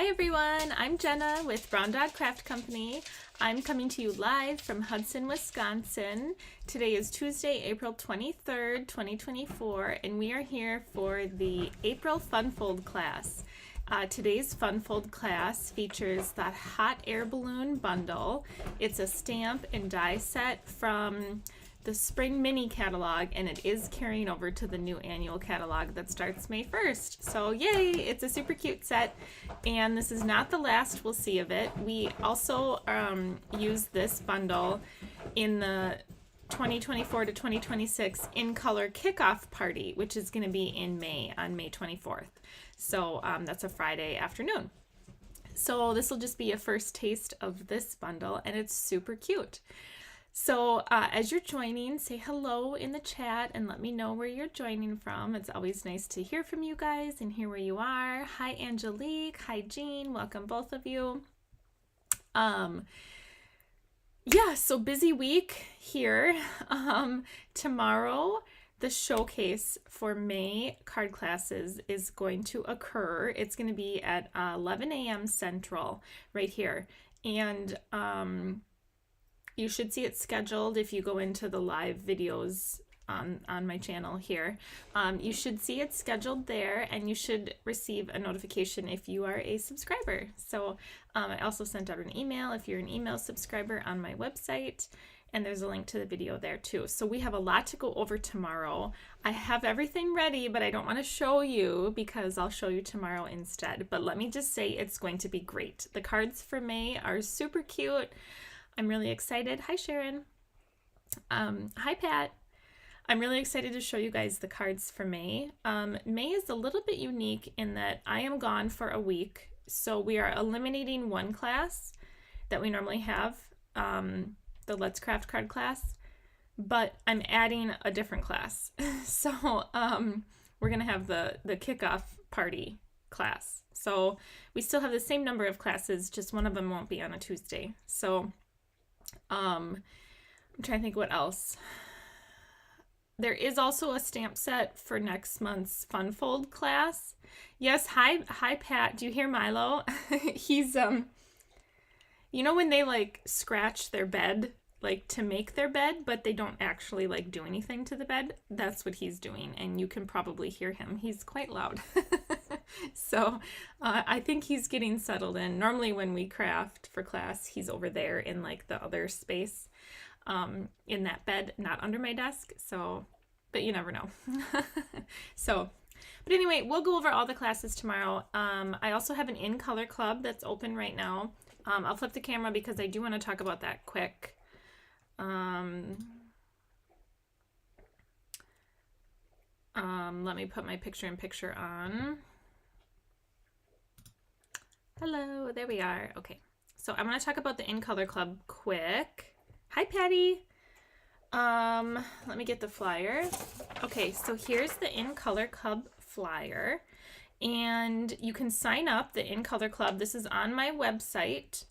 Hi everyone, I'm Jenna with Brown Dog Craft Company. I'm coming to you live from Hudson, Wisconsin. Today is Tuesday, April 23rd, 2024, and we are here for the April Fun Fold class. Today's Fun Fold class features that hot air balloon bundle. It's a stamp and die set from the spring mini catalog, and it is carrying over to the new annual catalog that starts May 1st. So yay, it's a super cute set, and this is not the last we'll see of it. We also use this bundle in the 2024 to 2026 in color kickoff party, which is going to be in May on May 24th. So that's a Friday afternoon. So this will just be a first taste of this bundle, and it's super cute. So as you're joining, say hello in the chat and let me know where you're joining from. It's always nice to hear from you guys and hear where you are. Hi Angelique, hi Jean, welcome both of you. Yeah, so busy week here. Tomorrow the showcase for May card classes is going to occur. It's going to be at 11 a.m. Central right here. And you should see it scheduled if you go into the live videos on my channel here. You should see it scheduled there, and you should receive a notification if you are a subscriber. So I also sent out an email if you're an email subscriber on my website, and there's a link to the video there too. So we have a lot to go over tomorrow. I have everything ready, but I don't want to show you because I'll show you tomorrow instead. But let me just say it's going to be great. The cards for May are super cute. I'm really excited. Hi, Sharon. Hi, Pat. I'm really excited to show you guys the cards for May. May is a little bit unique in that I am gone for a week. So we are eliminating one class that we normally have, the Let's Craft card class, but I'm adding a different class. So we're going to have the kickoff party class. So we still have the same number of classes, just one of them won't be on a Tuesday. So I'm trying to think what else. There is also a stamp set for next month's Fun Fold class. Yes, hi Pat. Do you hear Milo? He's you know when they like scratch their bed like to make their bed, but they don't actually like do anything to the bed? That's what he's doing, and you can probably hear him. He's quite loud. So I think he's getting settled in. Normally when we craft for class, he's over there in like the other space in that bed, not under my desk. So, but you never know. So, but anyway, we'll go over all the classes tomorrow. I also have an in color club that's open right now. I'll flip the camera because I do want to talk about that quick. Let me put my picture in picture on. Hello, there we are. Okay, so I'm going to talk about the In Color Club quick. Hi, Patty. Let me get the flyer. Okay, so here's the In Color Club flyer, and you can sign up the In Color Club. This is on my website,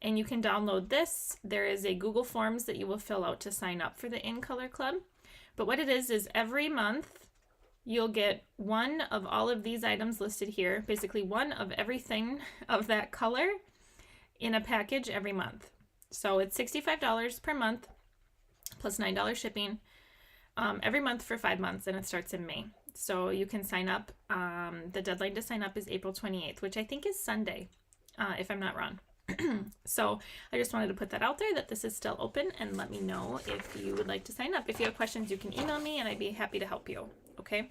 and you can download this. There is a Google Forms that you will fill out to sign up for the In Color Club. But what it is every month you'll get one of all of these items listed here, basically one of everything of that color in a package every month. So it's $65 per month plus $9 shipping every month for 5 months, and it starts in May. So you can sign up. The deadline to sign up is April 28th, which I think is Sunday, if I'm not wrong. So I just wanted to put that out there that this is still open, and let me know if you would like to sign up. If you have questions, you can email me and I'd be happy to help you. Okay.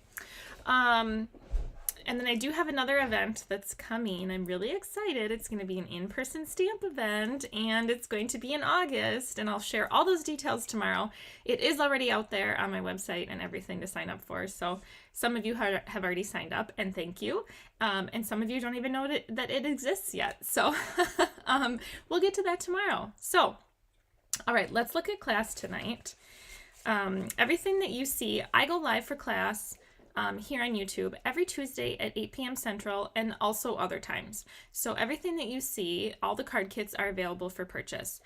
And then I do have another event that's coming. I'm really excited. It's going to be an in-person stamp event, and it's going to be in August, and I'll share all those details tomorrow. It is already out there on my website and everything to sign up for. So some of you have already signed up, and thank you. And some of you don't even know that it exists yet. So we'll get to that tomorrow. So, all right, let's look at class tonight. Everything that you see, I go live for class here on YouTube every Tuesday at 8 p.m. Central, and also other times. So everything that you see, all the card kits are available for purchase.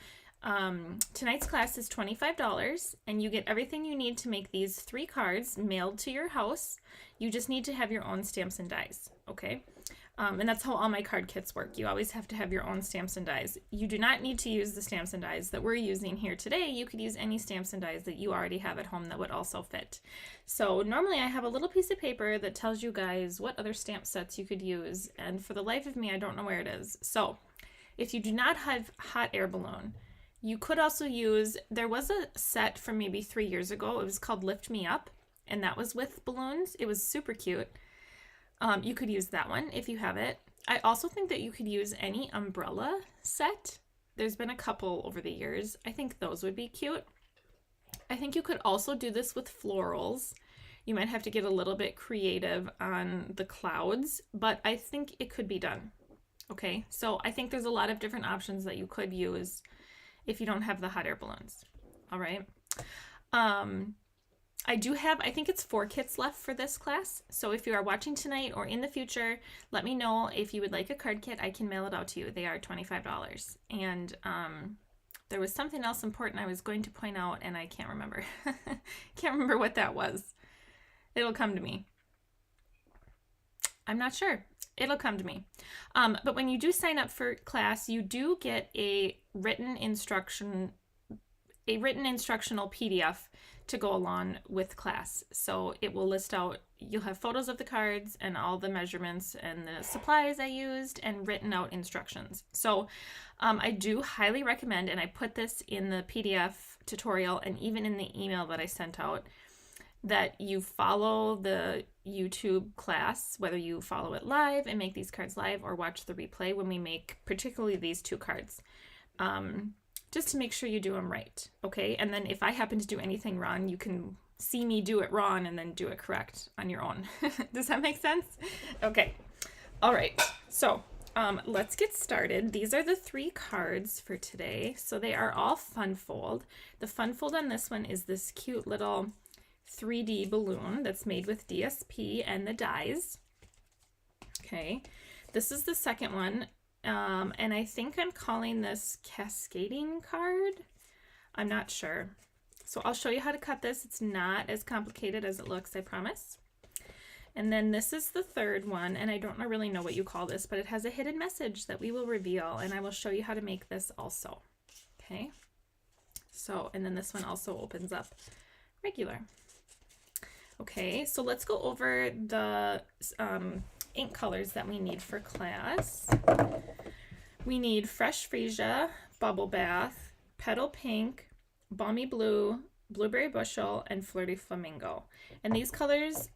Tonight's class is $25, and you get everything you need to make these 3 cards mailed to your house. You just need to have your own stamps and dies, okay? And that's how all my card kits work. You always have to have your own stamps and dies. You do not need to use the stamps and dies that we're using here today. You could use any stamps and dies that you already have at home that would also fit. So normally I have a little piece of paper that tells you guys what other stamp sets you could use, and for the life of me, I don't know where it is. So if you do not have hot air balloon, you could also use, there was a set from maybe 3 years ago. It was called Lift Me Up, and that was with balloons. It was super cute. You could use that one if you have it. I also think that you could use any umbrella set. There's been a couple over the years. I think those would be cute. I think you could also do this with florals. You might have to get a little bit creative on the clouds, but I think it could be done. Okay, so I think there's a lot of different options that you could use if you don't have the hot air balloons. All right. I do have, I think it's 4 kits left for this class. So if you are watching tonight or in the future, let me know if you would like a card kit. I can mail it out to you. They are $25. And there was something else important I was going to point out, and I can't remember. Can't remember what that was. It'll come to me. I'm not sure. It'll come to me. But when you do sign up for class, you do get a written instructional PDF to go along with class. So it will list out, you'll have photos of the cards and all the measurements and the supplies I used and written out instructions. So I do highly recommend, and I put this in the PDF tutorial and even in the email that I sent out, that you follow the YouTube class, whether you follow it live and make these cards live or watch the replay when we make particularly these 2 cards. Just to make sure you do them right, okay? And then if I happen to do anything wrong, you can see me do it wrong and then do it correct on your own. Does that make sense? Okay. All right. So let's get started. These are the 3 cards for today. So they are all fun fold. The fun fold on this one is this cute little 3D balloon that's made with DSP and the dies. Okay. This is the second one. And I think I'm calling this cascading card. I'm not sure. So I'll show you how to cut this. It's not as complicated as it looks, I promise. And then this is the third one, and I don't really know what you call this, but it has a hidden message that we will reveal, and I will show you how to make this also. Okay. So, and then this one also opens up regular. Okay, so let's go over the ink colors that we need for class. We need Fresh Freesia, Bubble Bath, Petal Pink, Balmy Blue, Blueberry Bushel, and Flirty Flamingo. And these colors,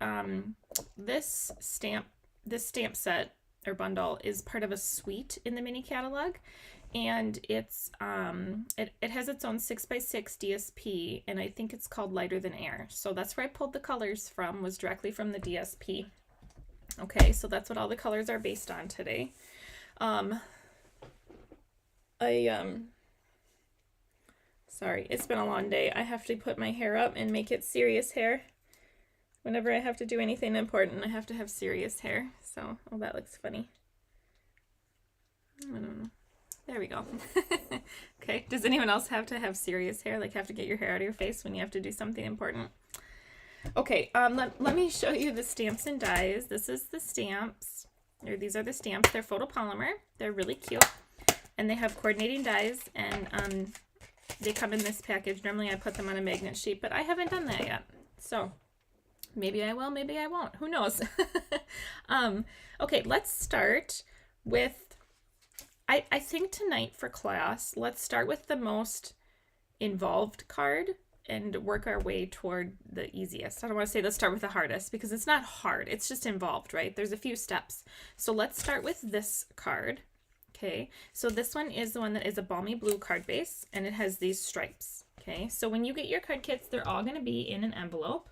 this stamp set or bundle is part of a suite in the mini catalog, and it's it has its own 6x6 DSP, and I think it's called Lighter Than Air. So that's where I pulled the colors from, was directly from the DSP. Okay, so that's what all the colors are based on today. Sorry, it's been a long day. I have to put my hair up and make it serious hair. Whenever I have to do anything important, I have to have serious hair. So, oh, that looks funny. I don't know. There we go. Okay, does anyone else have to have serious hair? Like have to get your hair out of your face when you have to do something important? Okay, let me show you the stamps and dies. This is the stamps, or these are the stamps. They're photopolymer. They're really cute, and they have coordinating dies, and they come in this package. Normally I put them on a magnet sheet, but I haven't done that yet. So maybe I will, maybe I won't. Who knows? Okay, let's start with, I think tonight for class, let's start with the most involved card and work our way toward the easiest. I don't want to say let's start with the hardest, because it's not hard. It's just involved, right? There's a few steps. So let's start with this card. Okay, so this one is the one that is a balmy blue card base, and it has these stripes. Okay, so when you get your card kits, they're all going to be in an envelope.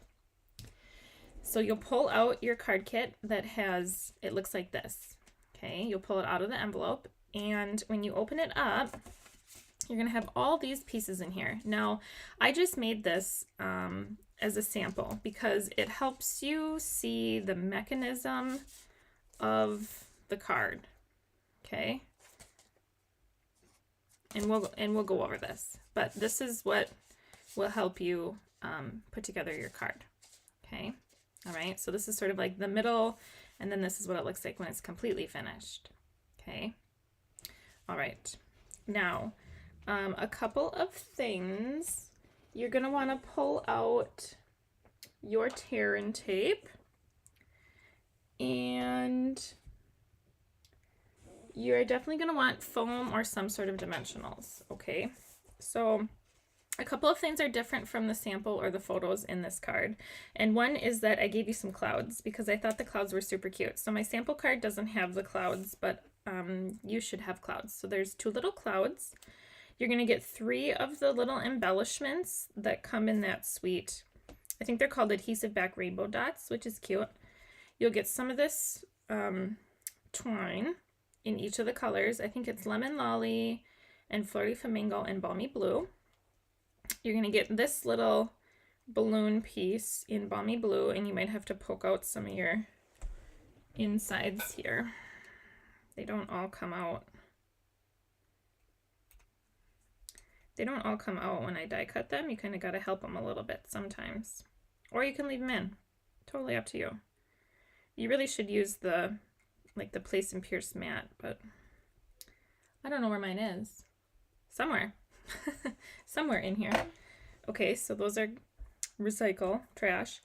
So you'll pull out your card kit that has, it looks like this. Okay, you'll pull it out of the envelope, and when you open it up, you're going to have all these pieces in here. Now, I just made this as a sample because it helps you see the mechanism of the card. Okay, and we'll go over this, but this is what will help you put together your card. Okay, all right. So this is sort of like the middle And then this is what it looks like when it's completely finished. Okay. All right. Now, a couple of things. You're going to want to pull out your tear and tape. And you're definitely going to want foam or some sort of dimensionals. Okay. So a couple of things are different from the sample or the photos in this card. And one is that I gave you some clouds because I thought the clouds were super cute. So my sample card doesn't have the clouds, but you should have clouds. So there's 2 little clouds. You're going to get 3 of the little embellishments that come in that sweet, I think they're called adhesive back rainbow dots, which is cute. You'll get some of this twine in each of the colors. I think it's lemon lolly and flirty flamingo and balmy blue. You're going to get this little balloon piece in balmy blue, and you might have to poke out some of your insides here. They don't all come out. They don't all come out when I die cut them. You kind of got to help them a little bit sometimes. Or you can leave them in. Totally up to you. You really should use the place and pierce mat, but I don't know where mine is. Somewhere. Somewhere in here. Okay, so those are recycle, trash.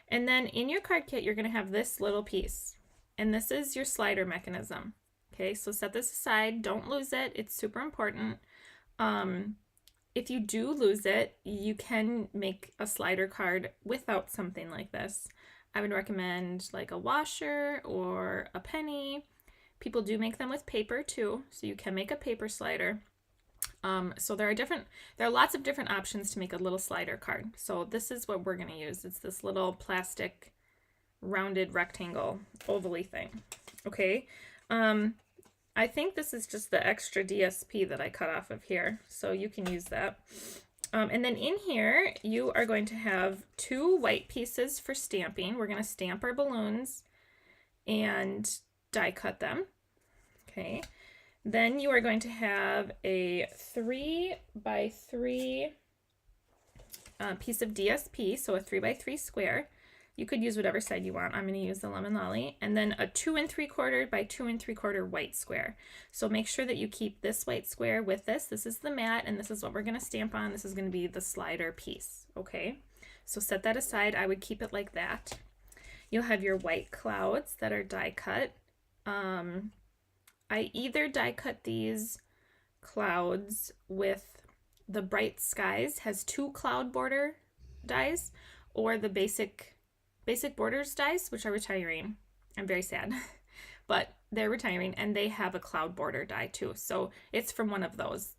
And then in your card kit, you're going to have this little piece. And this is your slider mechanism. Okay, so set this aside. Don't lose it. It's super important. If you do lose it, you can make a slider card without something like this. I would recommend like a washer or a penny. People do make them with paper too, so you can make a paper slider. So there are lots of different options to make a little slider card. So this is what we're going to use. It's this little plastic rounded rectangle ovally thing. Okay. I think this is just the extra DSP that I cut off of here, so you can use that. And then in here, you are going to have 2 white pieces for stamping. We're going to stamp our balloons and die cut them. Okay. Then you are going to have a 3 by 3 piece of DSP, so a 3 by 3 square. You could use whatever side you want. I'm going to use the lemon lolly. And then a 2 3/4 by 2 3/4 white square. So make sure that you keep this white square with this. This is the mat, and this is what we're going to stamp on. This is going to be the slider piece. Okay, so set that aside. I would keep it like that. You'll have your white clouds that are die cut. I either die cut these clouds with the Bright Skies, has 2 cloud border dies, or the basic borders dies, which are retiring. I'm very sad, but they're retiring, and they have a cloud border die too. So it's from one of those.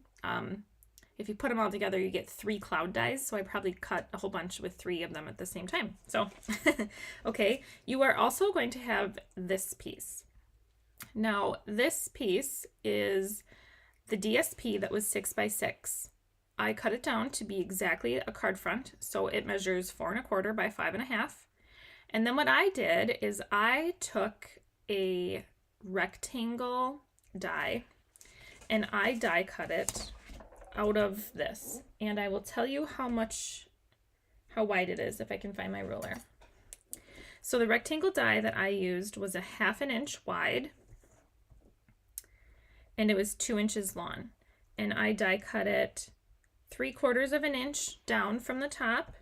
If you put them all together, you get 3 cloud dies. So I probably cut a whole bunch with 3 of them at the same time. So, okay, you are also going to have this piece. Now, this piece is the DSP that was 6 by 6. I cut it down to be exactly a card front, so it measures 4 1/4 by 5 1/2. And then what I did is I took a rectangle die and I die cut it out of this. And I will tell you how wide it is if I can find my ruler. So the rectangle die that I used was a 1/2 inch wide, and it was 2 inches long. And I die cut it 3/4 inch down from the top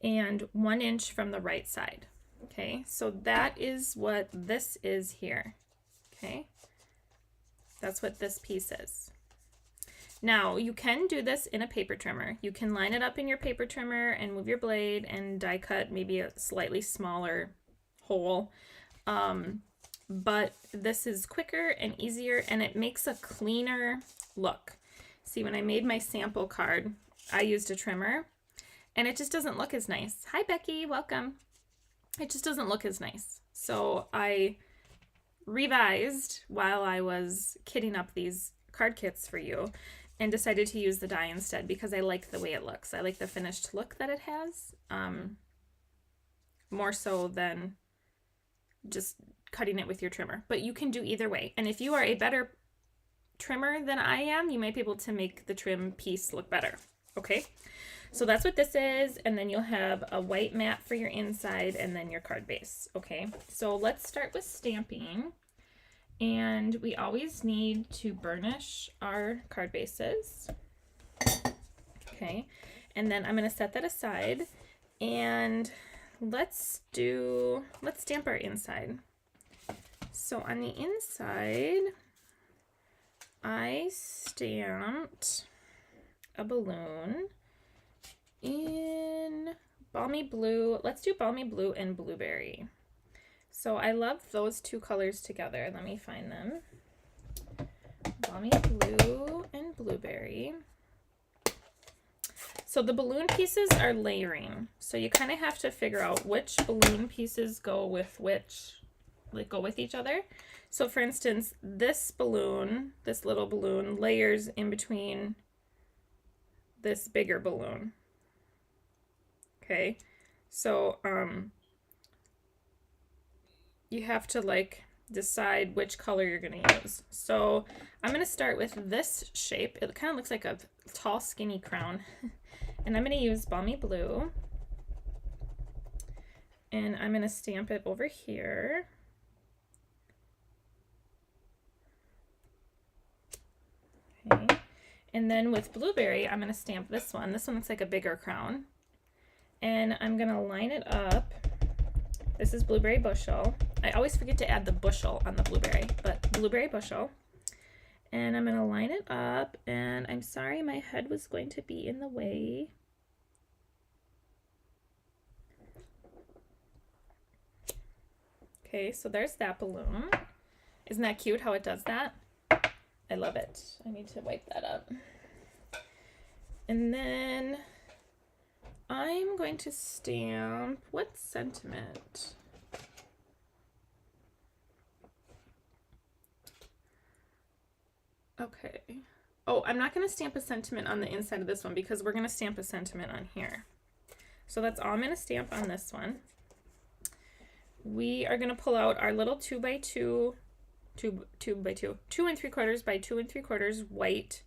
and 1 inch from the right side. Okay, so that is what this is here. Okay, that's what this piece is. Now, you can do this in a paper trimmer. You can line it up in your paper trimmer and move your blade and die cut maybe a slightly smaller hole. But this is quicker and easier, and it makes a cleaner look. See, when I made my sample card, I used a trimmer, and it just doesn't look as nice. Hi, Becky, welcome. It just doesn't look as nice. So I revised while I was kitting up these card kits for you and decided to use the die instead because I like the way it looks. I like the finished look that it has, more so than just cutting it with your trimmer. But you can do either way. And if you are a better trimmer than I am, you might be able to make the trim piece look better. Okay, So that's what this is, and then you'll have a white mat for your inside and then your card base. Okay, so let's start with stamping. And we always need to burnish our card bases. Okay, and then I'm going to set that aside, and let's stamp our inside. So on the inside, I stamped a balloon in Balmy Blue. Let's do Balmy Blue and Blueberry. So I love those two colors together. Let me find them. Balmy Blue and Blueberry. So the balloon pieces are layering. So you kind of have to figure out which balloon pieces go with which, like go with each other. So for instance, this balloon, this little balloon, layers in between this bigger balloon. Okay, so you have to like decide which color you're going to use. So I'm going to start with this shape. It kind of looks like a tall, skinny crown. And I'm going to use Balmy Blue. And I'm going to stamp it over here. Okay. And then with Blueberry, I'm going to stamp this one. This one looks like a bigger crown. And I'm going to line it up. This is Blueberry Bushel. I always forget to add the bushel on the blueberry, but Blueberry Bushel. And I'm going to line it up, and I'm sorry my head was going to be in the way. Okay, so there's that balloon. Isn't that cute how it does that? I love it. I need to wipe that up. And then I'm going to stamp, what sentiment? Okay. Oh, I'm not going to stamp a sentiment on the inside of this one because we're going to stamp a sentiment on here. So that's all I'm going to stamp on this one. We are going to pull out our little 2 and 3/4 by 2 3/4 white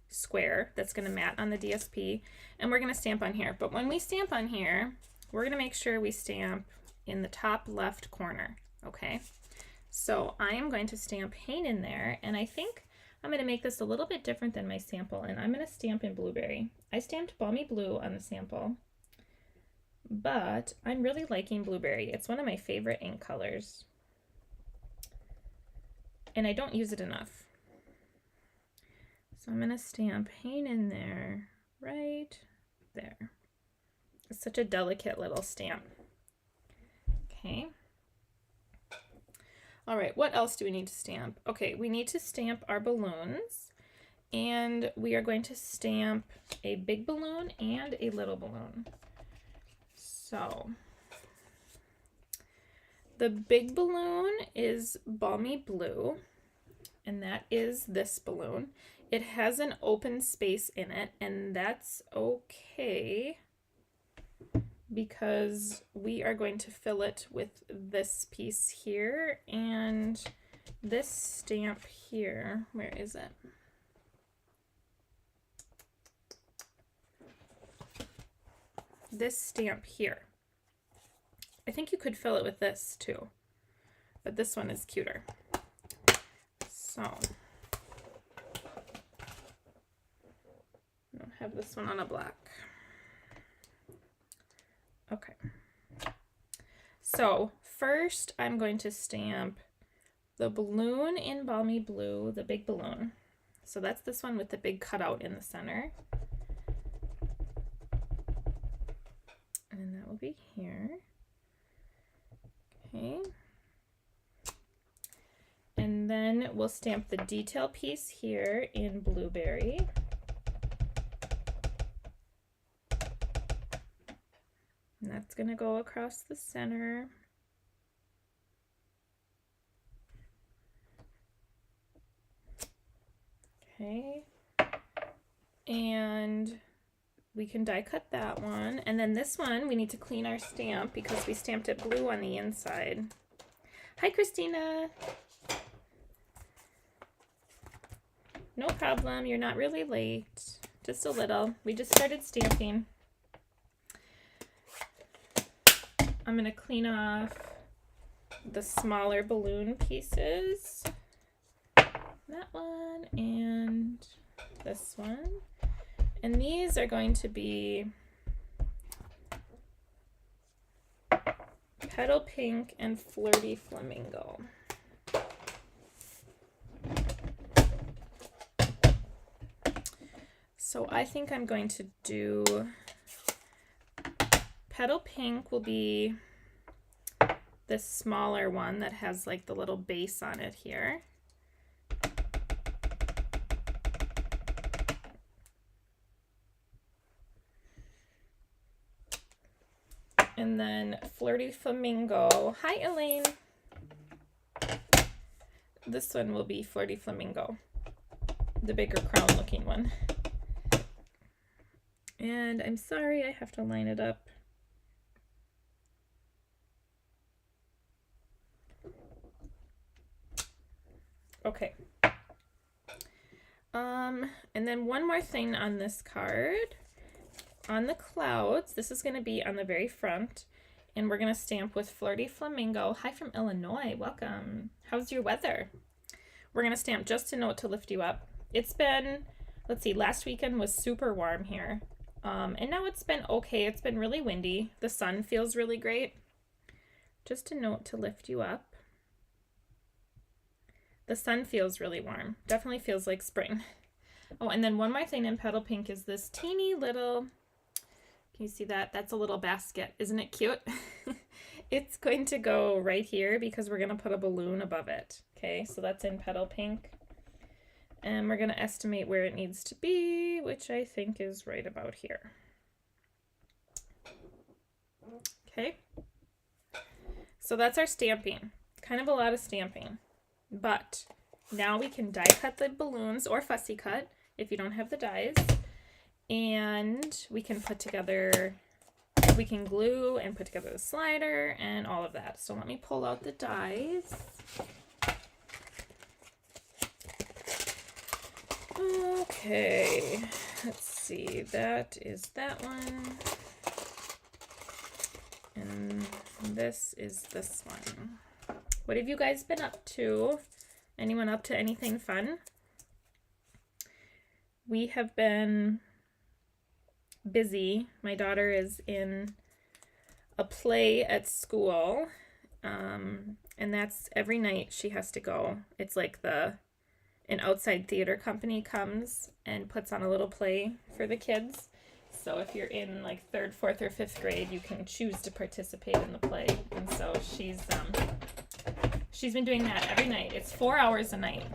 square that's going to mat on the DSP, and we're going to stamp on here. But when we stamp on here, we're going to make sure we stamp in the top left corner. Okay, so I am going to stamp Paint in there, and I think I'm going to make this a little bit different than my sample, and I'm going to stamp in Blueberry. I stamped Balmy Blue on the sample, but I'm really liking Blueberry. It's one of my favorite ink colors, and I don't use it enough. So I'm going to stamp Paint in there, right there. It's such a delicate little stamp. Okay. All right, what else do we need to stamp? Okay, we need to stamp our balloons, and we are going to stamp a big balloon and a little balloon. So the big balloon is Balmy Blue, and that is this balloon. It has an open space in it, and that's okay because we are going to fill it with this piece here and this stamp here. Where is it? This stamp here. I think you could fill it with this too, but this one is cuter. So I don't have this one on a black. Okay. So first I'm going to stamp the balloon in Balmy Blue, the big balloon. So that's this one with the big cutout in the center. And that will be here. Okay. And then we'll stamp the detail piece here in Blueberry. And that's going to go across the center. Okay. And we can die cut that one. And then this one, we need to clean our stamp because we stamped it blue on the inside. Hi, Christina. No problem. You're not really late. Just a little. We just started stamping. I'm going to clean off the smaller balloon pieces. That one and this one. And these are going to be Petal Pink and Flirty Flamingo. So I think I'm going to do Petal Pink will be this smaller one that has like the little base on it here. And then Flirty Flamingo. Hi, Elaine. This one will be Flirty Flamingo, the bigger crown looking one. And I'm sorry, I have to line it up. Okay. And then one more thing on this card. On the clouds, this is going to be on the very front, and we're going to stamp with Flirty Flamingo. Hi from Illinois. Welcome. How's your weather? We're going to stamp just a note to lift you up. It's been, let's see, last weekend was super warm here. And now it's been okay. It's been really windy. The sun feels really great. Just a note to lift you up. The sun feels really warm. Definitely feels like spring. Oh, and then one more thing in Petal Pink is this teeny little, can you see that? That's a little basket. Isn't it cute? It's going to go right here because we're going to put a balloon above it. Okay, so that's in Petal Pink. And we're going to estimate where it needs to be, which I think is right about here. Okay. So that's our stamping. Kind of a lot of stamping. But now we can die cut the balloons or fussy cut if you don't have the dies. And we can put together, we can glue and put together the slider and all of that. So let me pull out the dies. Okay, let's see, that is that one. And this is this one. What have you guys been up to? Anyone up to anything fun? We have been busy. My daughter is in a play at school, and that's every night she has to go. It's like an outside theater company comes and puts on a little play for the kids. So if you're in like 3rd, 4th, or 5th grade, you can choose to participate in the play. And so she's been doing that every night. It's 4 hours a night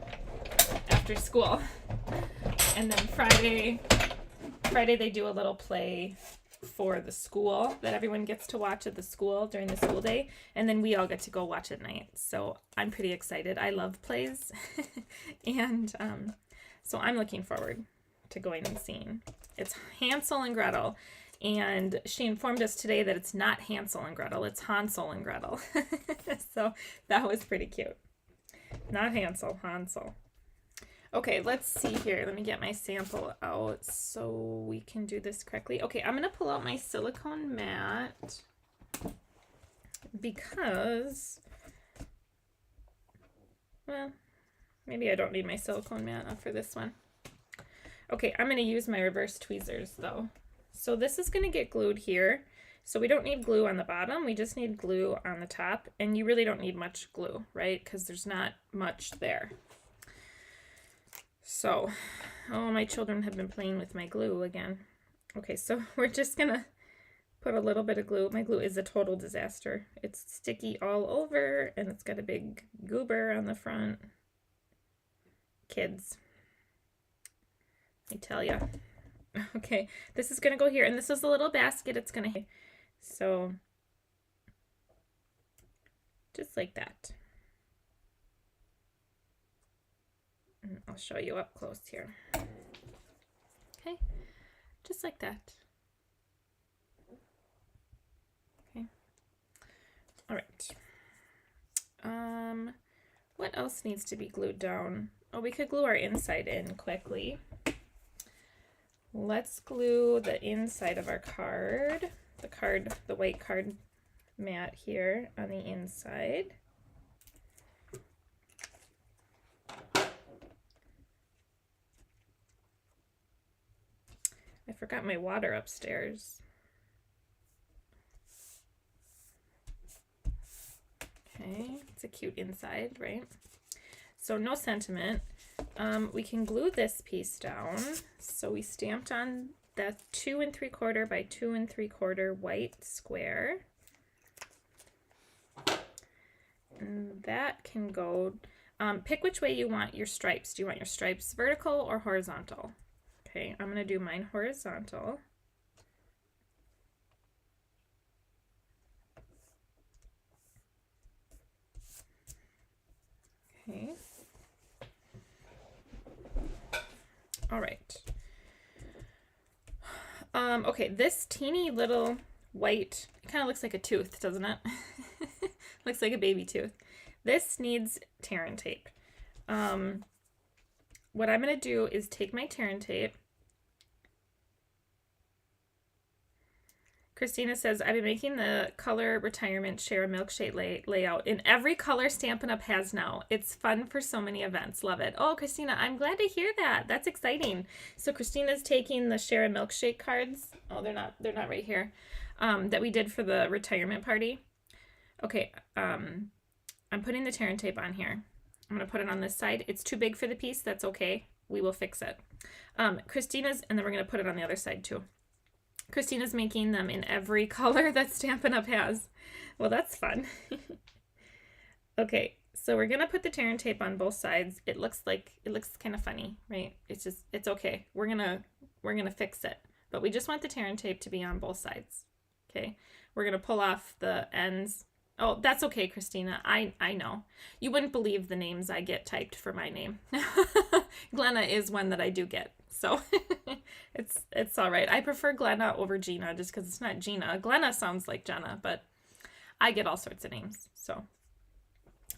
after school. And then Friday they do a little play for the school that everyone gets to watch at the school during the school day. And then we all get to go watch at night. So I'm pretty excited. I love plays. And so I'm looking forward to going and seeing. It's Hansel and Gretel. And she informed us today that it's not Hansel and Gretel, it's Hansel and Gretel. So that was pretty cute. Not Hansel, Hansel. Okay, let's see here. Let me get my sample out so we can do this correctly. Okay, I'm going to pull out my silicone mat because, well, maybe I don't need my silicone mat for this one. Okay, I'm going to use my reverse tweezers though. So this is going to get glued here. So we don't need glue on the bottom, we just need glue on the top. And you really don't need much glue, right? Because there's not much there. So, oh, my children have been playing with my glue again. Okay, so we're just going to put a little bit of glue. My glue is a total disaster. It's sticky all over, and it's got a big goober on the front. Kids, I tell ya. Okay, this is going to go here, and this is a little basket it's going to, so just like that. And I'll show you up close here. Okay, just like that. Okay, all right. What else needs to be glued down? Oh, we could glue our inside in quickly. Let's glue the inside of our card, the white card mat here on the inside. I forgot my water upstairs. Okay, it's a cute inside, right? So no sentiment. We can glue this piece down. So we stamped on that 2 3/4 by 2 3/4 white square. And that can go, pick which way you want your stripes. Do you want your stripes vertical or horizontal? Okay, I'm gonna do mine horizontal. Okay. All right. Okay, this teeny little white, it kind of looks like a tooth, doesn't it? Looks like a baby tooth. This needs tear and tape. What I'm going to do is take my tear and tape. Christina says, I've been making the color retirement share a milkshake layout in every color Stampin' Up! Has now. It's fun for so many events. Love it. Oh, Christina, I'm glad to hear that. That's exciting. So Christina's taking the share a milkshake cards. Oh, they're not right here. That we did for the retirement party. Okay, I'm putting the tear and tape on here. I'm going to put it on this side. It's too big for the piece. That's okay. We will fix it. Christina's, and then we're going to put it on the other side too. Christina's making them in every color that Stampin' Up! Has. Well, that's fun. Okay, so we're gonna put the tear and tape on both sides. It looks kind of funny, right? It's okay. We're gonna fix it. But we just want the tear and tape to be on both sides. Okay, we're gonna pull off the ends. Oh, that's okay, Christina. I know. You wouldn't believe the names I get typed for my name. Genna is one that I do get. So it's all right. I prefer Genna over Gina just because it's not Gina. Genna sounds like Jenna, but I get all sorts of names. So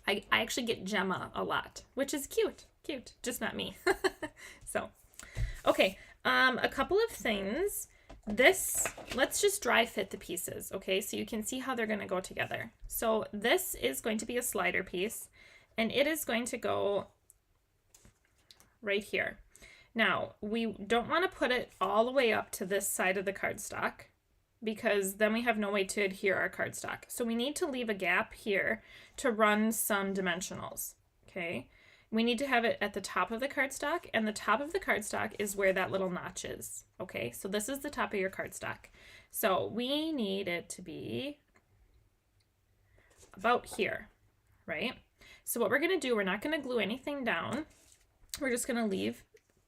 I actually get Gemma a lot, which is cute. Cute. Just not me. So, okay. A couple of things. Let's just dry fit the pieces, okay? So you can see how they're going to go together. So this is going to be a slider piece, and it is going to go right here. Now, we don't want to put it all the way up to this side of the cardstock because then we have no way to adhere our cardstock. So we need to leave a gap here to run some dimensionals, okay? We need to have it at the top of the cardstock, and the top of the cardstock is where that little notch is, okay? So this is the top of your cardstock. So we need it to be about here, right? So what we're going to do, we're not going to glue anything down. We're just going to leave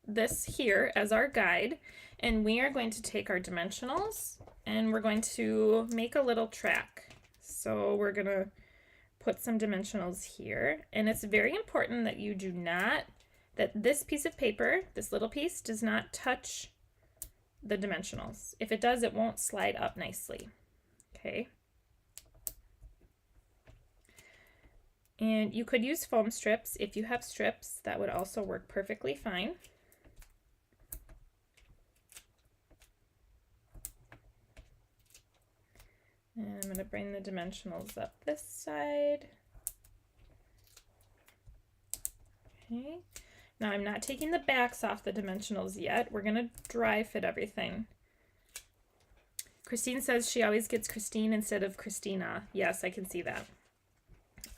this here as our guide, and we are going to take our dimensionals and we're going to make a little track. So we're going to put some dimensionals here, and it's very important that you do not, that this piece of paper, this little piece, does not touch the dimensionals. If it does, it won't slide up nicely. Okay. And you could use foam strips. If you have strips, that would also work perfectly fine. And I'm going to bring the dimensionals up this side. Okay. Now I'm not taking the backs off the dimensionals yet. We're going to dry fit everything. Christine says she always gets Christine instead of Christina. Yes, I can see that.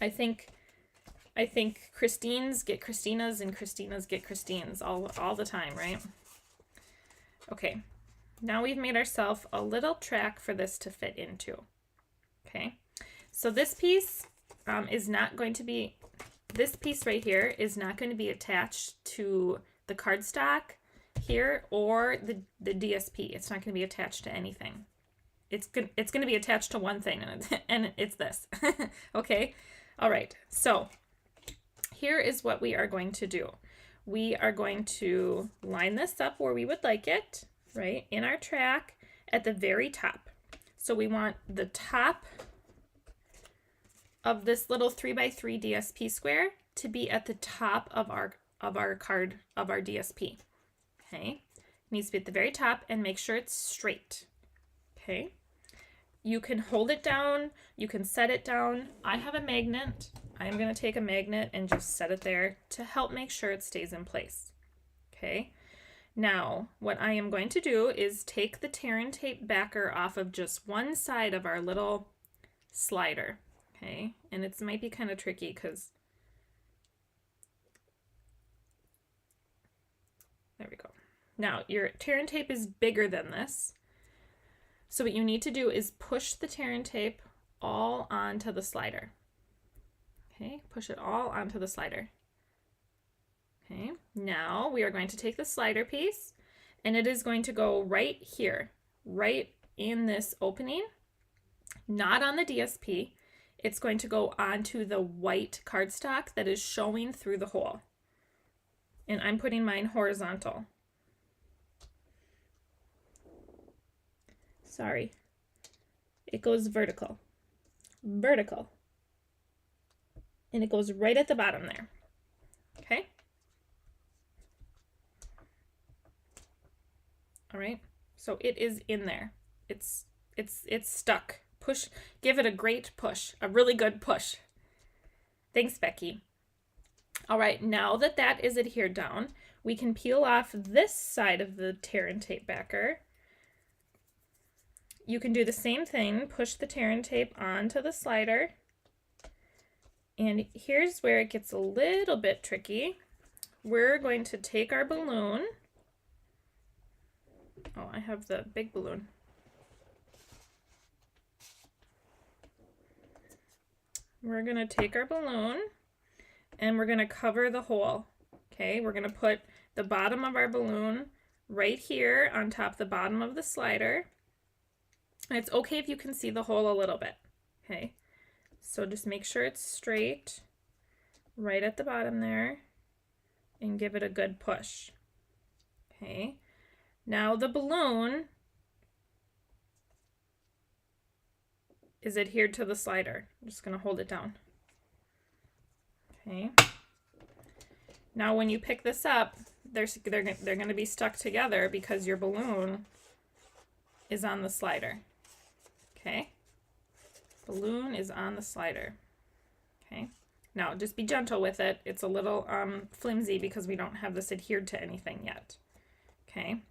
I think Christines get Christinas and Christinas get Christines all the time, right? Okay. Now we've made ourselves a little track for this to fit into. Okay, so this piece is not going to be, this piece right here is not going to be attached to the cardstock here or the DSP. It's not going to be attached to anything. It's going to be attached to one thing, and it's this. Okay, all right, so here is what we are going to do. We are going to line this up where we would like it, right, in our track at the very top. So we want the top of this little 3x3 DSP square to be at the top of our DSP. Okay, it needs to be at the very top, and make sure it's straight. Okay, You can hold it down, you can set it down. I have a magnet. I'm going to take a magnet and just set it there to help make sure it stays in place. Okay, now what I am going to do is take the tear and tape backer off of just one side of our little slider. Okay, and it might be kind of tricky because there we go. Now your tear and tape is bigger than this. So what you need to do is push the tear and tape all onto the slider. Okay, push it all onto the slider. Okay, now we are going to take the slider piece and it is going to go right here, right in this opening, not on the DSP. It's going to go onto the white cardstock that is showing through the hole. And I'm putting mine horizontal. Sorry, it goes vertical, vertical, and it goes right at the bottom there. Okay. All right, so it is in there. It's stuck. Push, give it a great push, a really good push. Thanks, Becky. All right, now that that is adhered down, we can peel off this side of the tear and tape backer. You can do the same thing, push the tear and tape onto the slider. And here's where it gets a little bit tricky. We're going to take our balloon. Oh, I have the big balloon. We're going to take our balloon and we're going to cover the hole. Okay, we're going to put the bottom of our balloon right here on top the bottom of the slider. And it's okay if you can see the hole a little bit. Okay, so just make sure it's straight right at the bottom there and give it a good push. Okay, now the balloon is adhered to the slider. I'm just going to hold it down. Okay, now when you pick this up, they're going to be stuck together because your balloon is on the slider. Okay, balloon is on the slider. Okay, now just be gentle with it. It's a little flimsy because we don't have this adhered to anything yet. Okay,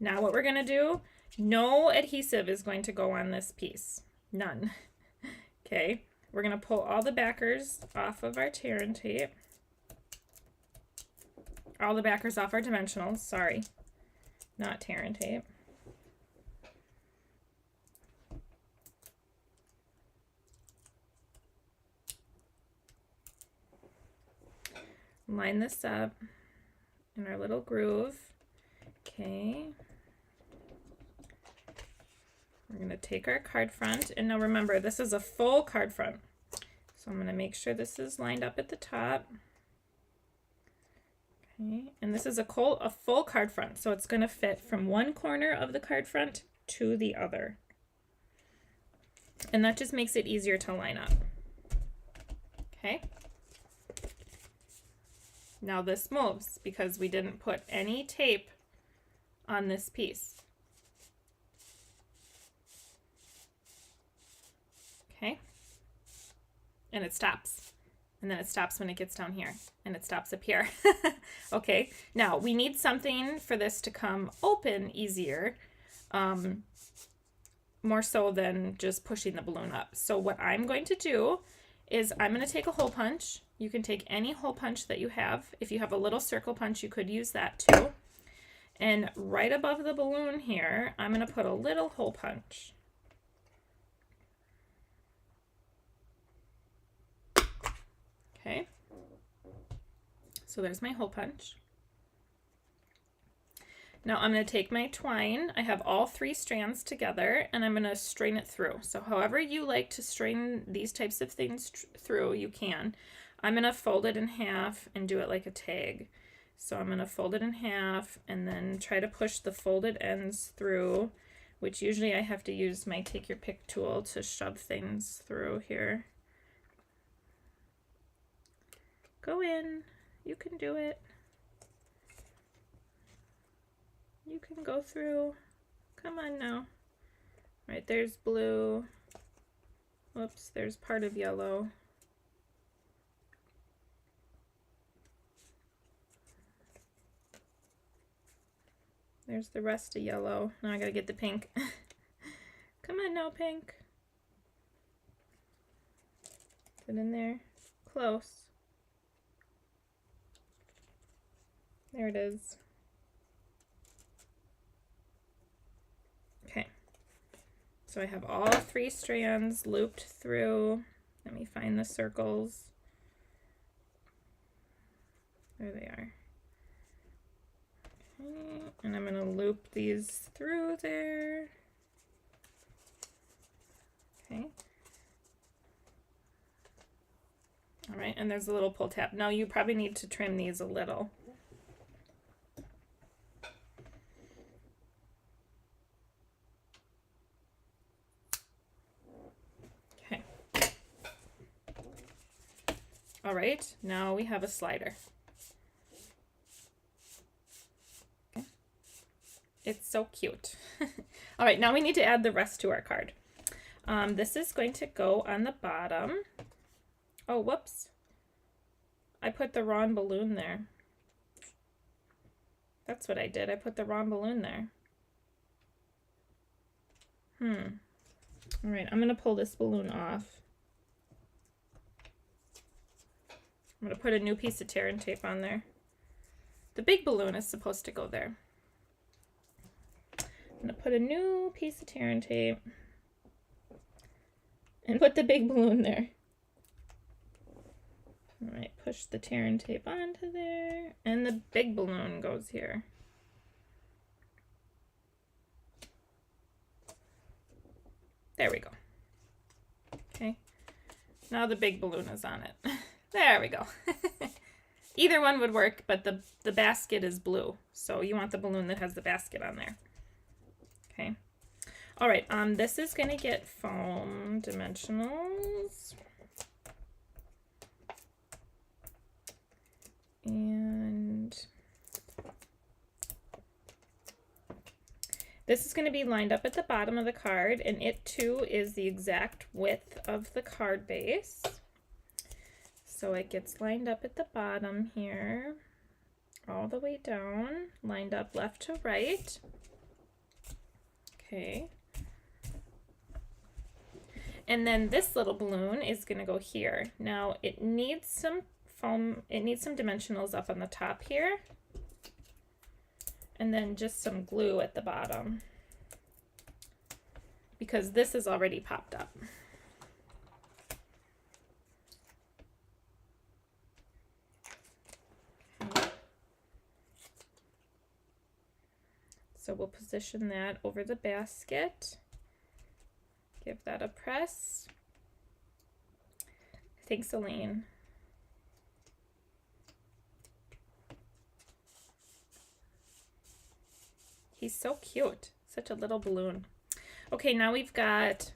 now what we're going to do, no adhesive is going to go on this piece. None. Okay, we're going to pull all the backers off of our tear and tape. All the backers off our dimensionals, sorry, not tear and tape. Line this up in our little groove. Okay. We're going to take our card front, and now remember, this is a full card front. So I'm going to make sure this is lined up at the top. Okay, and this is a full card front, so it's going to fit from one corner of the card front to the other. And that just makes it easier to line up. Okay. Now this moves because we didn't put any tape on this piece. Okay, and it stops, and then it stops when it gets down here, and it stops up here. Okay, now we need something for this to come open easier, more so than just pushing the balloon up. So what I'm going to do is I'm going to take a hole punch. You can take any hole punch that you have. If you have a little circle punch, you could use that too. And right above the balloon here, I'm going to put a little hole punch. Okay, so there's my hole punch. Now I'm going to take my twine. I have all 3 strands together, and I'm going to strain it through. So however you like to strain these types of things through, you can. I'm going to fold it in half and do it like a tag. So I'm going to fold it in half and then try to push the folded ends through, which usually I have to use my take your pick tool to shove things through here. Go in. You can do it. You can go through. Come on now. Right, there's blue. Whoops, there's part of yellow. There's the rest of yellow. Now I gotta get the pink. Come on now, pink. Is it in there? Close. There it is. Okay. So I have all 3 strands looped through. Let me find the circles. There they are. Okay, and I'm going to loop these through there. Okay. All right, and there's a little pull tab. Now you probably need to trim these a little. Okay. All right, now we have a slider. Okay. It's so cute. All right, now we need to add the rest to our card. This is going to go on the bottom. Oh, whoops. I put the wrong balloon there. That's what I did. I put the wrong balloon there. All right, I'm going to pull this balloon off. I'm going to put a new piece of tear and tape on there. The big balloon is supposed to go there. I'm going to put a new piece of tear and tape and put the big balloon there. All right, push the tear and tape onto there, and the big balloon goes here. There we go. Okay, now the big balloon is on it. There we go. Either one would work, but the basket is blue, so you want the balloon that has the basket on there. Okay. All right, this is going to get foam dimensionals. And this is going to be lined up at the bottom of the card, and it too is the exact width of the card base. So it gets lined up at the bottom here, all the way down, lined up left to right. Okay. And then this little balloon is going to go here. Now it needs some foam, it needs some dimensionals up on the top here, and then just some glue at the bottom, because this is already popped up. Okay. So we'll position that over the basket, give that a press. Thanks, Elaine. He's so cute, such a little balloon. Okay, now we've got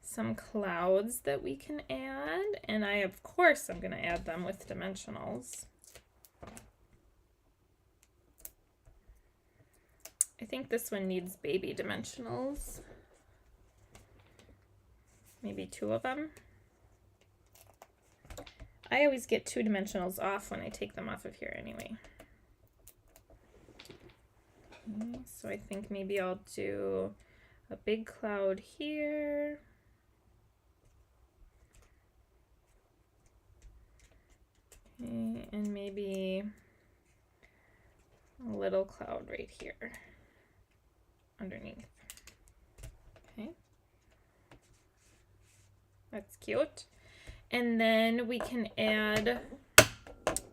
some clouds that we can add, and of course, I'm gonna add them with dimensionals. I think this one needs baby dimensionals. Maybe 2 of them. I always get 2 dimensionals off when I take them off of here anyway. Okay, so I think maybe I'll do a big cloud here. Okay, and maybe a little cloud right here underneath. Okay, that's cute. And then we can add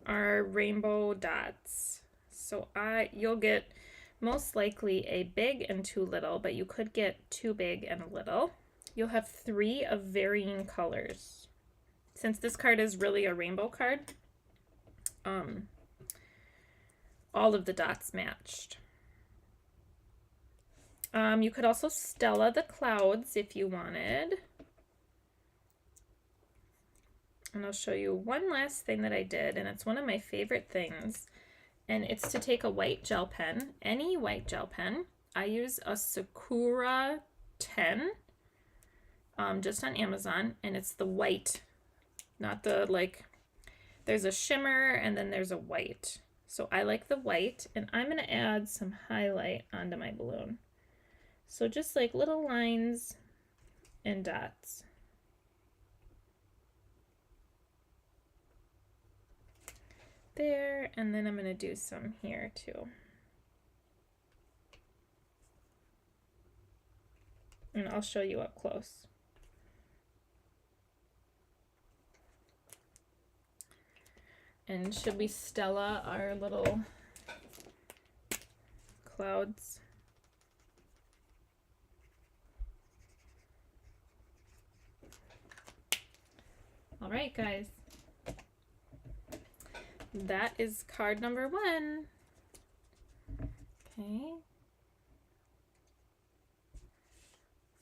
our rainbow dots. So you'll get most likely a big and 2 little, but you could get 2 big and a little. You'll have 3 of varying colors. Since this card is really a rainbow card, all of the dots matched. You could also Stella the clouds if you wanted. And I'll show you one last thing that I did, and it's one of my favorite things. And it's to take a white gel pen, any white gel pen. I use a Sakura 10. just on Amazon, and it's the white, not the like, there's a shimmer and then there's a white. So I like the white, and I'm going to add some highlight onto my balloon. So just like little lines and dots. There, and then I'm going to do some here too. And I'll show you up close. And should we Stella our little clouds? All right, guys. That is card number 1. Okay.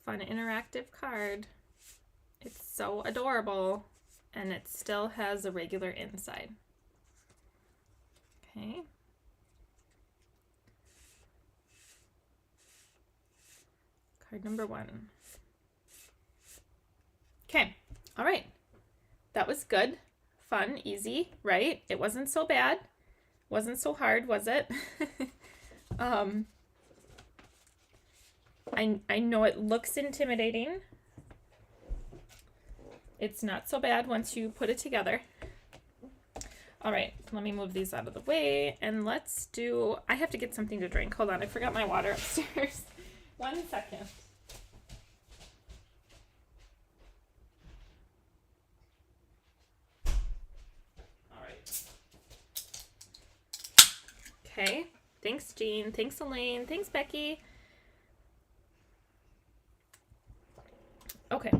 Fun interactive card. It's so adorable, and it still has a regular inside. Okay. Card number 1. Okay. All right. That was good. Fun, easy, right? It wasn't so bad. Wasn't so hard, was it? I know it looks intimidating. It's not so bad once you put it together. All right, let me move these out of the way, and let's do, I have to get something to drink. Hold on, I forgot my water upstairs. 1 second. All right. Okay, thanks Jean, thanks Elaine, thanks Becky. Okay.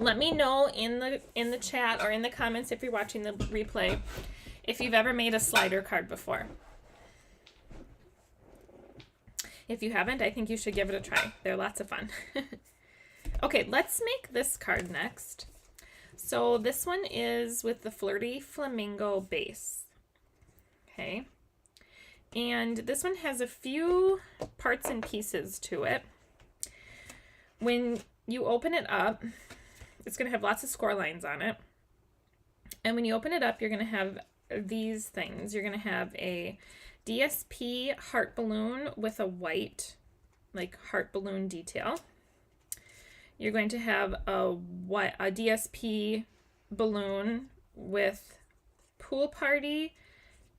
Let me know in the chat or in the comments if you're watching the replay if you've ever made a slider card before. If you haven't, I think you should give it a try. They're lots of fun. Okay, let's make this card next. So this one is with the Flirty Flamingo base. Okay. And this one has a few parts and pieces to it. When you open it up, it's going to have lots of score lines on it. And when you open it up, you're going to have these things. You're going to have a DSP heart balloon with a white, like, heart balloon detail. You're going to have a DSP balloon with pool party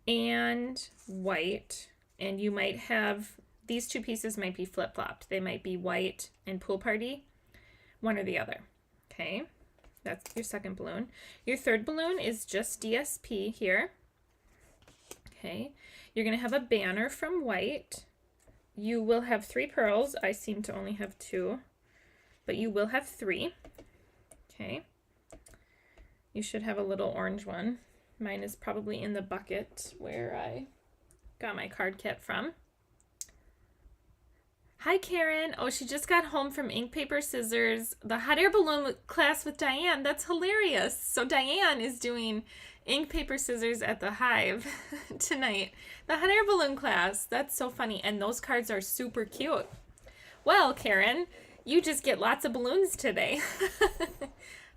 and white. And you might have, these two pieces might be flip-flopped. They might be white and pool party, one or the other. Okay, that's your second balloon. Your third balloon is just DSP here. Okay, you're going to have a banner from white. You will have 3 pearls. I seem to only have 2, but you will have 3. Okay, you should have a little orange one. Mine is probably in the bucket where I got my card kit from. Hi, Karen. Oh, she just got home from Ink, Paper, Scissors, the hot air balloon class with Diane. That's hilarious. So Diane is doing Ink, Paper, Scissors at the Hive tonight. The hot air balloon class. That's so funny. And those cards are super cute. Well, Karen, you just get lots of balloons today.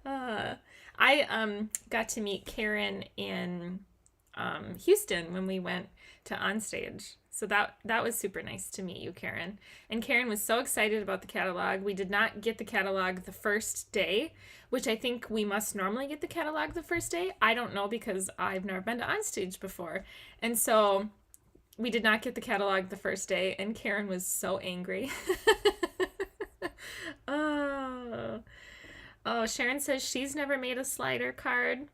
I got to meet Karen in Houston when we went to Onstage. So that was super nice to meet you, Karen. And Karen was so excited about the catalog. We did not get the catalog the first day, which I think we must normally get the catalog the first day. I don't know because I've never been to Onstage before. And so we did not get the catalog the first day, and Karen was so angry. Oh, Sharon says she's never made a slider card.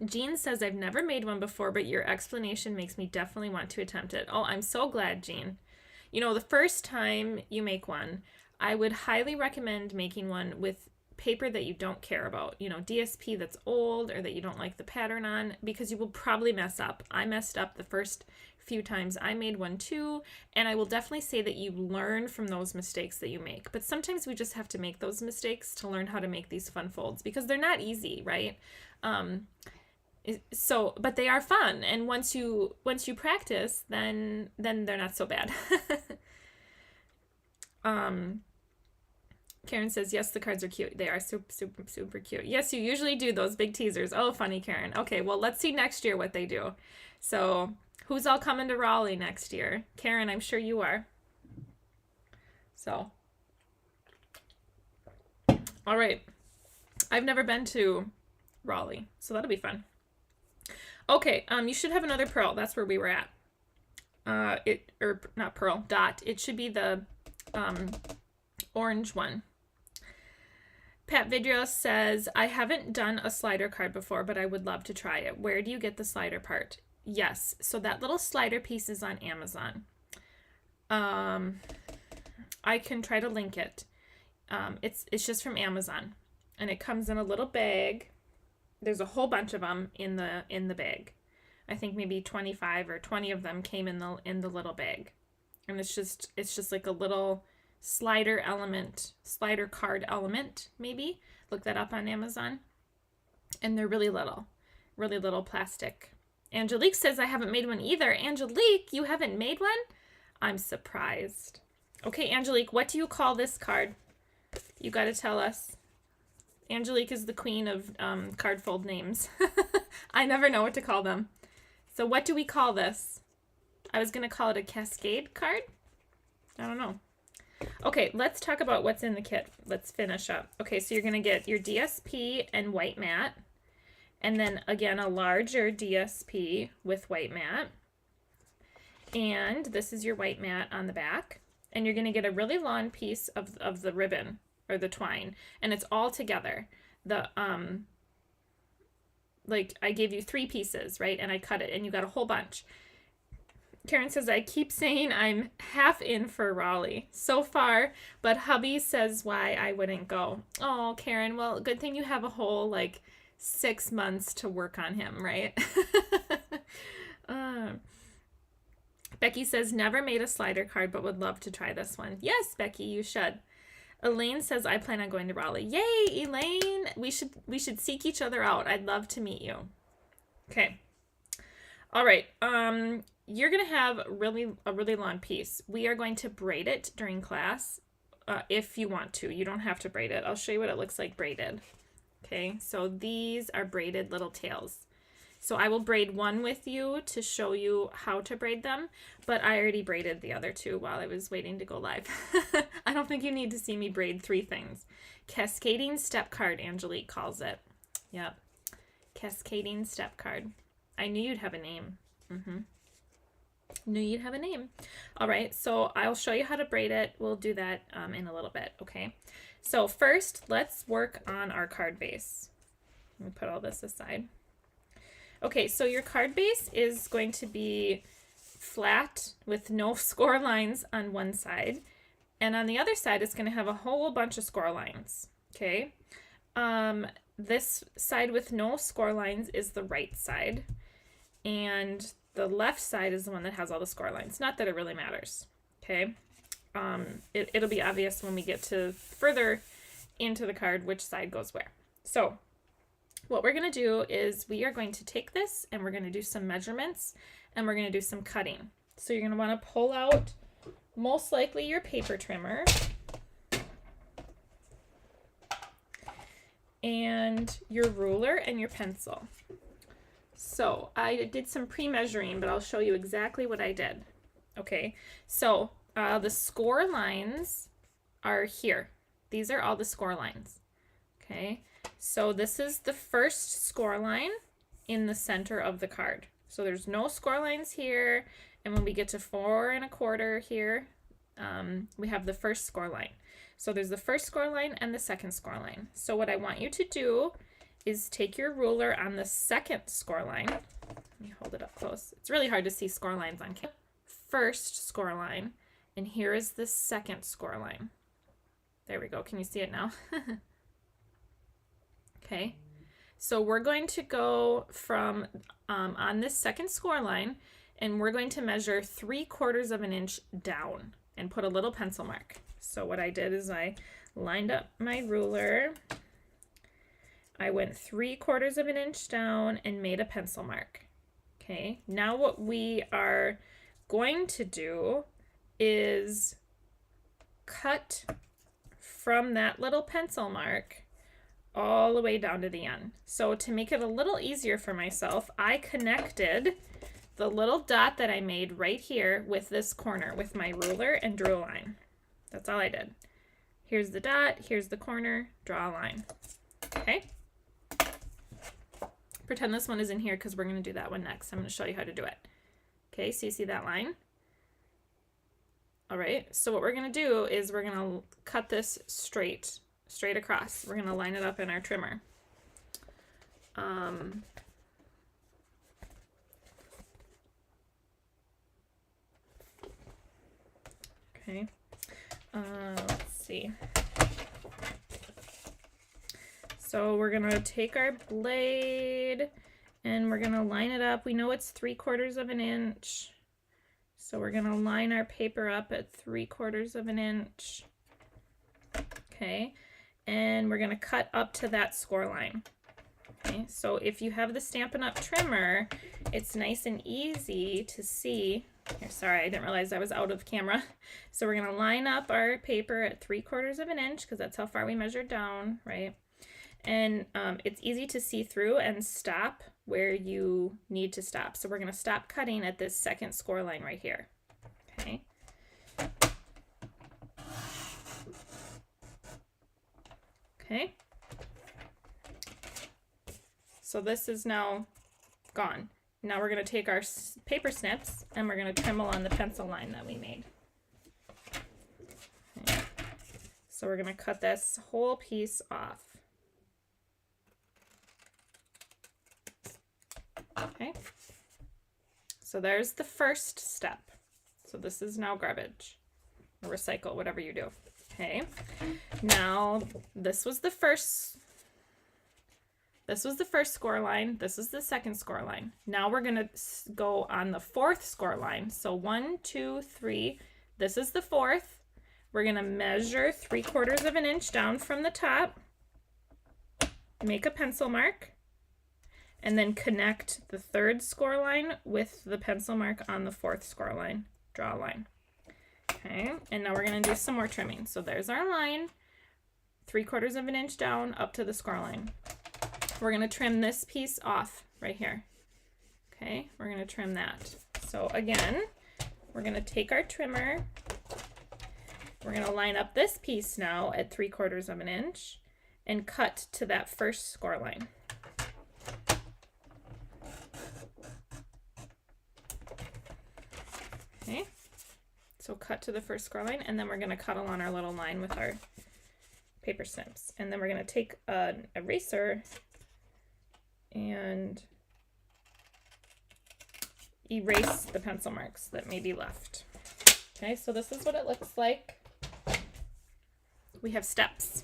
Jean says, I've never made one before, but your explanation makes me definitely want to attempt it. Oh, I'm so glad, Jean. You know, the first time you make one, I would highly recommend making one with paper that you don't care about. You know, DSP that's old or that you don't like the pattern on, because you will probably mess up. I messed up the first few times I made one too, and I will definitely say that you learn from those mistakes that you make. But sometimes we just have to make those mistakes to learn how to make these fun folds, because they're not easy, right? So, but they are fun, and once you practice, then they're not so bad. Karen says, yes, the cards are cute. They are super, super, super cute. Yes, you usually do those big teasers. Oh, funny, Karen. Okay, well, let's see next year what they do. So, who's all coming to Raleigh next year? Karen, I'm sure you are. So, all right. I've never been to Raleigh, so that'll be fun. Okay, you should have another pearl. That's where we were at. Not pearl, dot. It should be the orange one. Pat Vidros says, I haven't done a slider card before, but I would love to try it. Where do you get the slider part? Yes, so that little slider piece is on Amazon. I can try to link it. It's just from Amazon, and it comes in a little bag. There's a whole bunch of them in the bag. I think maybe 25 or 20 of them came in the little bag, and it's just like a little slider card element, maybe. Look that up on Amazon. And they're really little plastic. Angelique says, I haven't made one either. Angelique, you haven't made one? I'm surprised. Okay, Angelique, what do you call this card? You got to tell us. Angelique is the queen of card fold names. I never know what to call them. So what do we call this? I was going to call it a cascade card. I don't know. Okay, let's talk about what's in the kit. Let's finish up. Okay, so you're going to get your DSP and white mat. And then, again, a larger DSP with white mat. And this is your white mat on the back. And you're going to get a really long piece of the ribbon or the twine. And it's all together. Like, I gave you 3 pieces, right? And I cut it, and you got a whole bunch. Karen says, I keep saying I'm half in for Raleigh so far, but hubby says why I wouldn't go. Oh, Karen, well, good thing you have a whole, 6 months to work on him, right? Becky says, never made a slider card, but would love to try this one. Yes, Becky, you should. Elaine says, I plan on going to Raleigh. Yay, Elaine! We should seek each other out. I'd love to meet you. Okay. All right. You're going to have a really long piece. We are going to braid it during class if you want to. You don't have to braid it. I'll show you what it looks like braided. Okay, so these are braided little tails. So I will braid one with you to show you how to braid them, but I already braided the other 2 while I was waiting to go live. I don't think you need to see me braid 3 things. Cascading step card, Angelique calls it. Yep, cascading step card. I knew you'd have a name. Knew you'd have a name. All right, so I'll show you how to braid it. We'll do that in a little bit, okay? So first, let's work on our card base. Let me put all this aside. Okay, so your card base is going to be flat with no score lines on one side. And on the other side, it's going to have a whole bunch of score lines, okay? This side with no score lines is the right side. And the left side is the one that has all the score lines. Not that it really matters, okay? It'll be obvious when we get to further into the card which side goes where. So what we're going to do is we are going to take this and we're going to do some measurements and we're going to do some cutting. So you're going to want to pull out most likely your paper trimmer and your ruler and your pencil. So I did some pre-measuring, but I'll show you exactly what I did. Okay, so the score lines are here. These are all the score lines. Okay, so this is the first score line in the center of the card. So there's no score lines here, and when we get to 4 1/4 here, we have the first score line. So there's the first score line and the second score line. So what I want you to do is take your ruler on the second score line. Let me hold it up close. It's really hard to see score lines on camera. First score line, and here is the second score line. There we go. Can you see it now? Okay. So we're going to go from on this second score line, and we're going to measure 3/4 of an inch down and put a little pencil mark. So what I did is I lined up my ruler. I went 3/4 of an inch down and made a pencil mark. Okay, now what we are going to do is cut from that little pencil mark all the way down to the end. So to make it a little easier for myself, I connected the little dot that I made right here with this corner with my ruler and drew a line. That's all I did. Here's the dot, here's the corner, draw a line. Okay? Pretend this one is in here because we're going to do that one next. I'm going to show you how to do it. Okay, so you see that line? All right, so what we're going to do is we're going to cut this straight across. We're going to line it up in our trimmer. Okay, let's see. So we're going to take our blade and we're going to line it up. We know it's 3/4 of an inch. So we're going to line our paper up at 3/4 of an inch. Okay, and we're going to cut up to that score line. Okay, so if you have the Stampin' Up! Trimmer, it's nice and easy to see. Here, sorry, I didn't realize I was out of camera. So we're going to line up our paper at 3/4 of an inch because that's how far we measured down, right? And it's easy to see through and stop where you need to stop. So we're going to stop cutting at this second score line right here. Okay. Okay. So this is now gone. Now we're going to take our paper snips and we're going to trim along the pencil line that we made. Okay. So we're going to cut this whole piece off. Okay, so there's the first step. So this is now garbage or recycle, whatever you do. Okay, now this was the first score line. This is the second score line. Now we're gonna go on the fourth score line. So 1, 2, 3. This is the fourth. We're gonna measure 3/4 of an inch down from the top. Make a pencil mark. And then connect the third score line with the pencil mark on the fourth score line. Draw a line. Okay, and now we're going to do some more trimming. So there's our line, 3/4 of an inch down up to the score line. We're going to trim this piece off right here. Okay, we're going to trim that. So again, we're going to take our trimmer. We're going to line up this piece now at 3/4 of an inch and cut to that first score line. Okay, so cut to the first score line, and then we're going to cut along our little line with our paper snips. And then we're going to take an eraser and erase the pencil marks that may be left. Okay, so this is what it looks like. We have steps.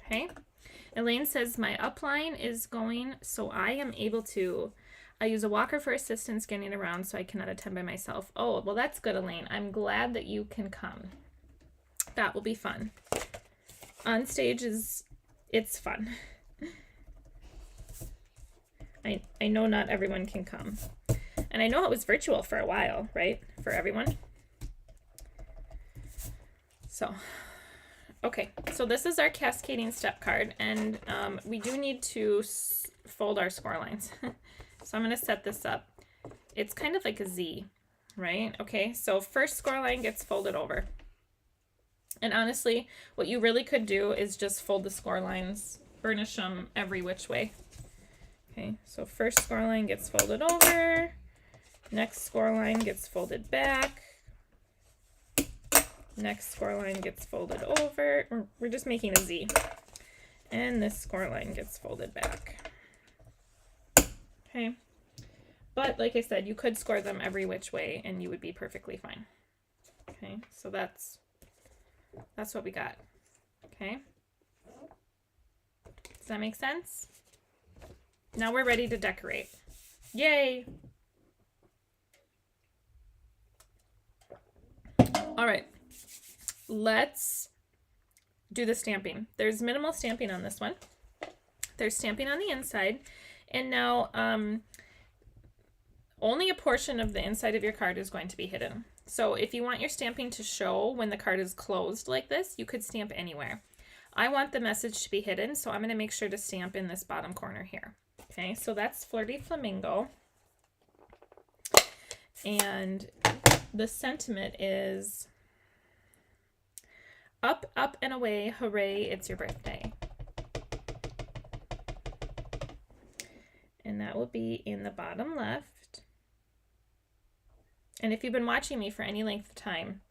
Okay, Elaine says my upline is going, so I am able to I use a walker for assistance getting around so I cannot attend by myself. Oh, well, that's good, Elaine. I'm glad that you can come. That will be fun. On stage it's fun. I know not everyone can come. And I know it was virtual for a while, right? For everyone. So, okay. So this is our cascading step card. And we do need to fold our score lines. So I'm going to set this up. It's kind of like a Z, right? Okay, so first score line gets folded over. And honestly, what you really could do is just fold the score lines, burnish them every which way. Okay, so first score line gets folded over. Next score line gets folded back. Next score line gets folded over. We're just making a Z. And this score line gets folded back. Okay, but like I said, you could score them every which way and you would be perfectly fine. Okay, so that's what we got. Okay, does that make sense? Now we're ready to decorate. Yay! All right, let's do the stamping. There's minimal stamping on this one. There's stamping on the inside. And now only a portion of the inside of your card is going to be hidden. So if you want your stamping to show when the card is closed like this, you could stamp anywhere. I want the message to be hidden, so I'm going to make sure to stamp in this bottom corner here. Okay, so that's Flirty Flamingo. And the sentiment is, up, up and away, hooray, it's your birthday. And that will be in the bottom left. And if you've been watching me for any length of time,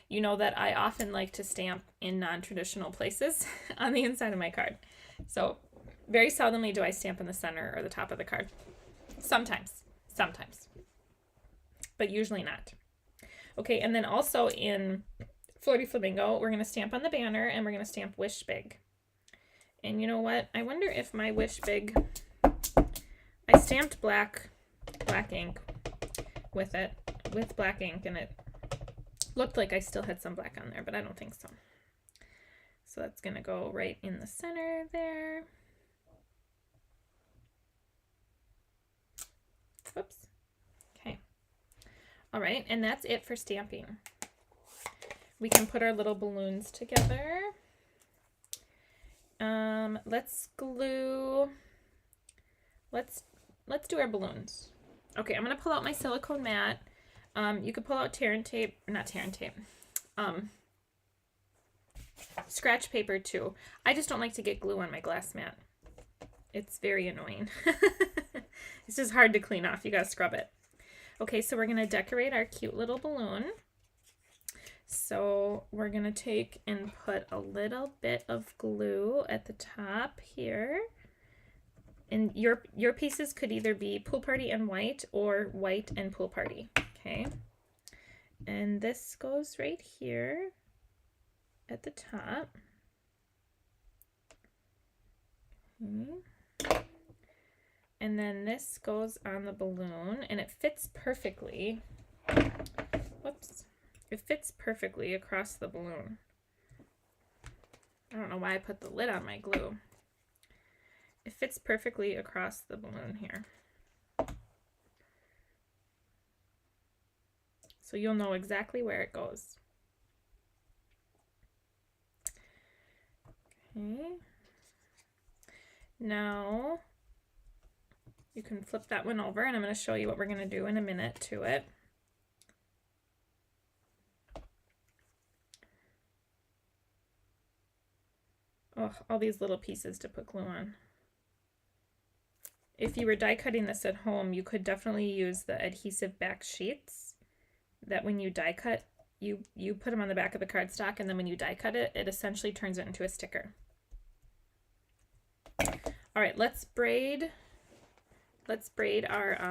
you know that I often like to stamp in non-traditional places on the inside of my card. So very seldomly do I stamp in the center or the top of the card. Sometimes, but usually not. Okay, and then also in Flirty Flamingo, we're going to stamp on the banner and we're going to stamp Wish Big. And you know what? I wonder if my Wish Big, I stamped black ink with it, with black ink, and it looked like I still had some black on there, but I don't think so. So that's going to go right in the center there. Whoops. Okay. All right, and that's it for stamping. We can put our little balloons together. Let's glue. Let's do our balloons. Okay, I'm gonna pull out my silicone mat. You could pull out tear and tape, not tear and tape. Scratch paper too. I just don't like to get glue on my glass mat. It's very annoying. It's just hard to clean off. You gotta scrub it. Okay, so we're gonna decorate our cute little balloon. So we're gonna take and put a little bit of glue at the top here. And your pieces could either be Pool Party and white or white and Pool Party. Okay. And this goes right here at the top. Okay. And then this goes on the balloon and it fits perfectly. Whoops. It fits perfectly across the balloon. I don't know why I put the lid on my glue. It fits perfectly across the balloon here. So you'll know exactly where it goes. Okay. Now you can flip that one over and I'm going to show you what we're going to do in a minute to it. Oh, all these little pieces to put glue on. If you were die cutting this at home, you could definitely use the adhesive back sheets that when you die cut, you put them on the back of the cardstock, and then when you die cut it, it essentially turns it into a sticker. All right, let's braid our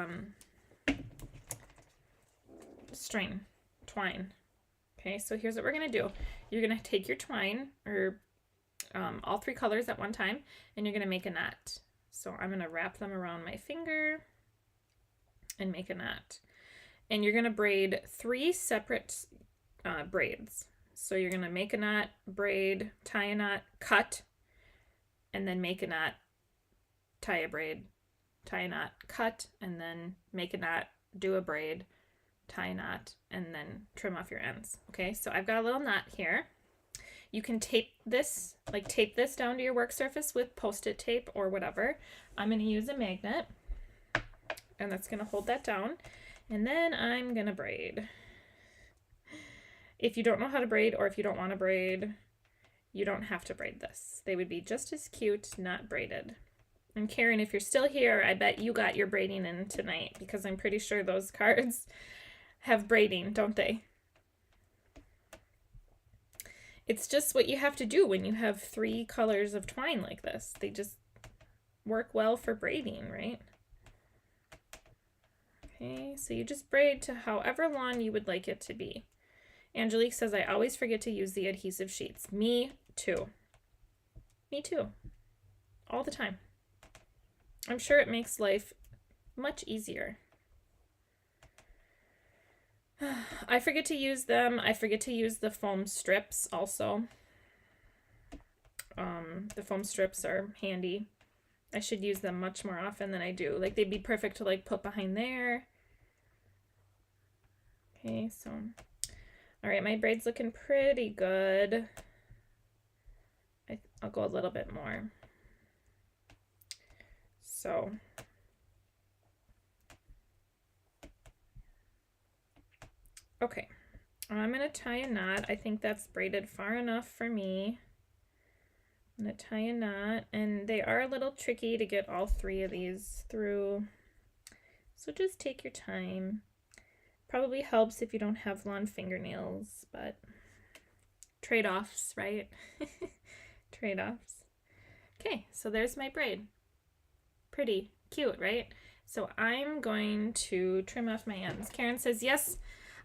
twine. Okay, so here's what we're gonna do. You're gonna take your twine, or all three colors at one time, and you're gonna make a knot. So I'm gonna wrap them around my finger and make a knot. And you're gonna braid 3 separate braids. So you're gonna make a knot, braid, tie a knot, cut, and then make a knot, tie a braid, tie a knot, cut, and then make a knot, do a braid, tie a knot, and then trim off your ends. Okay, so I've got a little knot here. You can tape this down to your work surface with Post-it tape or whatever. I'm going to use a magnet, and that's going to hold that down. And then I'm going to braid. If you don't know how to braid, or if you don't want to braid, you don't have to braid this. They would be just as cute not braided. And Karen, if you're still here, I bet you got your braiding in tonight, because I'm pretty sure those cards have braiding, don't they? It's just what you have to do when you have 3 colors of twine like this. They just work well for braiding, right? Okay, so you just braid to however long you would like it to be. Angelique says, I always forget to use the adhesive sheets. Me too. Me too. All the time. I'm sure it makes life much easier. I forget to use them. I forget to use the foam strips also. The foam strips are handy. I should use them much more often than I do. Like, they'd be perfect to like put behind there. Okay, so All right, my braid's looking pretty good. I'll go a little bit more. So okay, I'm gonna tie a knot. I think that's braided far enough for me. I'm gonna tie a knot, and they are a little tricky to get all 3 of these through, so just take your time. Probably helps if you don't have long fingernails, but trade-offs, right? Trade-offs. Okay, so there's my braid. Pretty cute, right? So I'm going to trim off my ends. Karen says, yes,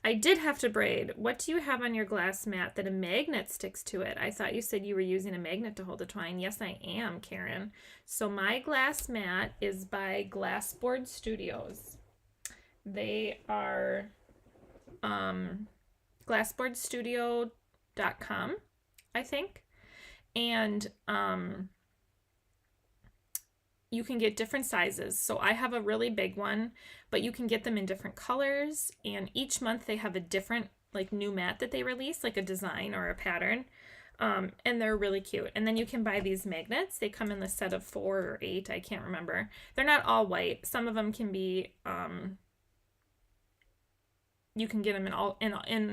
I did have to braid. What do you have on your glass mat that a magnet sticks to it? I thought you said you were using a magnet to hold the twine. Yes, I am, Karen. So my glass mat is by Glassboard Studios. They are glassboardstudio.com, I think. And you can get different sizes. So I have a really big one, but you can get them in different colors. And each month they have a different like new mat that they release, like a design or a pattern. And they're really cute. And then you can buy these magnets. They come in the set of 4 or 8. I can't remember. They're not all white. Some of them can be, you can get them in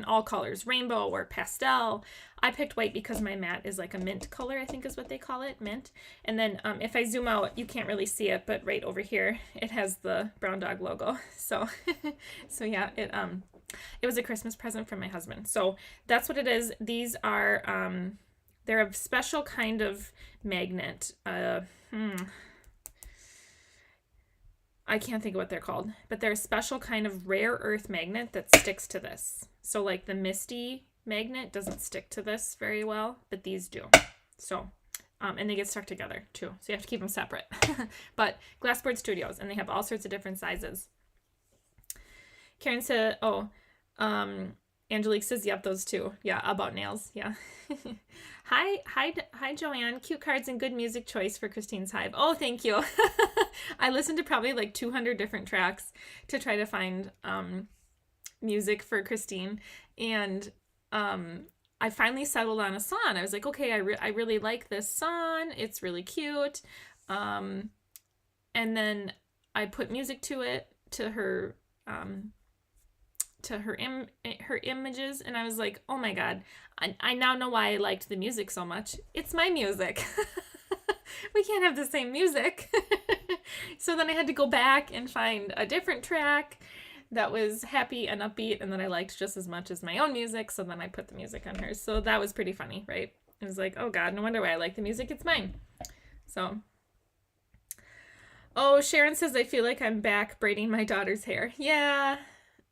all colors, rainbow or pastel. I picked white because my mat is like a mint color, I think is what they call it, mint. And then if I zoom out, you can't really see it, but right over here, it has the Brown Dog logo. So, so yeah, it was a Christmas present from my husband. So that's what it is. These are, they're a special kind of magnet. I can't think of what they're called, but they're a special kind of rare earth magnet that sticks to this. So like the Misty magnet doesn't stick to this very well, but these do. So, and they get stuck together too. So you have to keep them separate. But Glassboard Studios, and they have all sorts of different sizes. Karen said, Angelique says, yep, those two. Yeah, about nails. Yeah. Hi, Joanne. Cute cards and good music choice for Christine's Hive. Oh, thank you. I listened to probably like 200 different tracks to try to find music for Christine. And I finally settled on a song. I was like, okay, I really like this song. It's really cute. And then I put music to it, to her images, and I was like, oh my god, I now know why I liked the music so much. It's my music. We can't have the same music. So then I had to go back and find a different track that was happy and upbeat and that I liked just as much as my own music, so then I put the music on hers. So that was pretty funny, right? It was like, oh god, no wonder why I like the music, it's mine. So oh, Sharon says, I feel like I'm back braiding my daughter's hair. Yeah,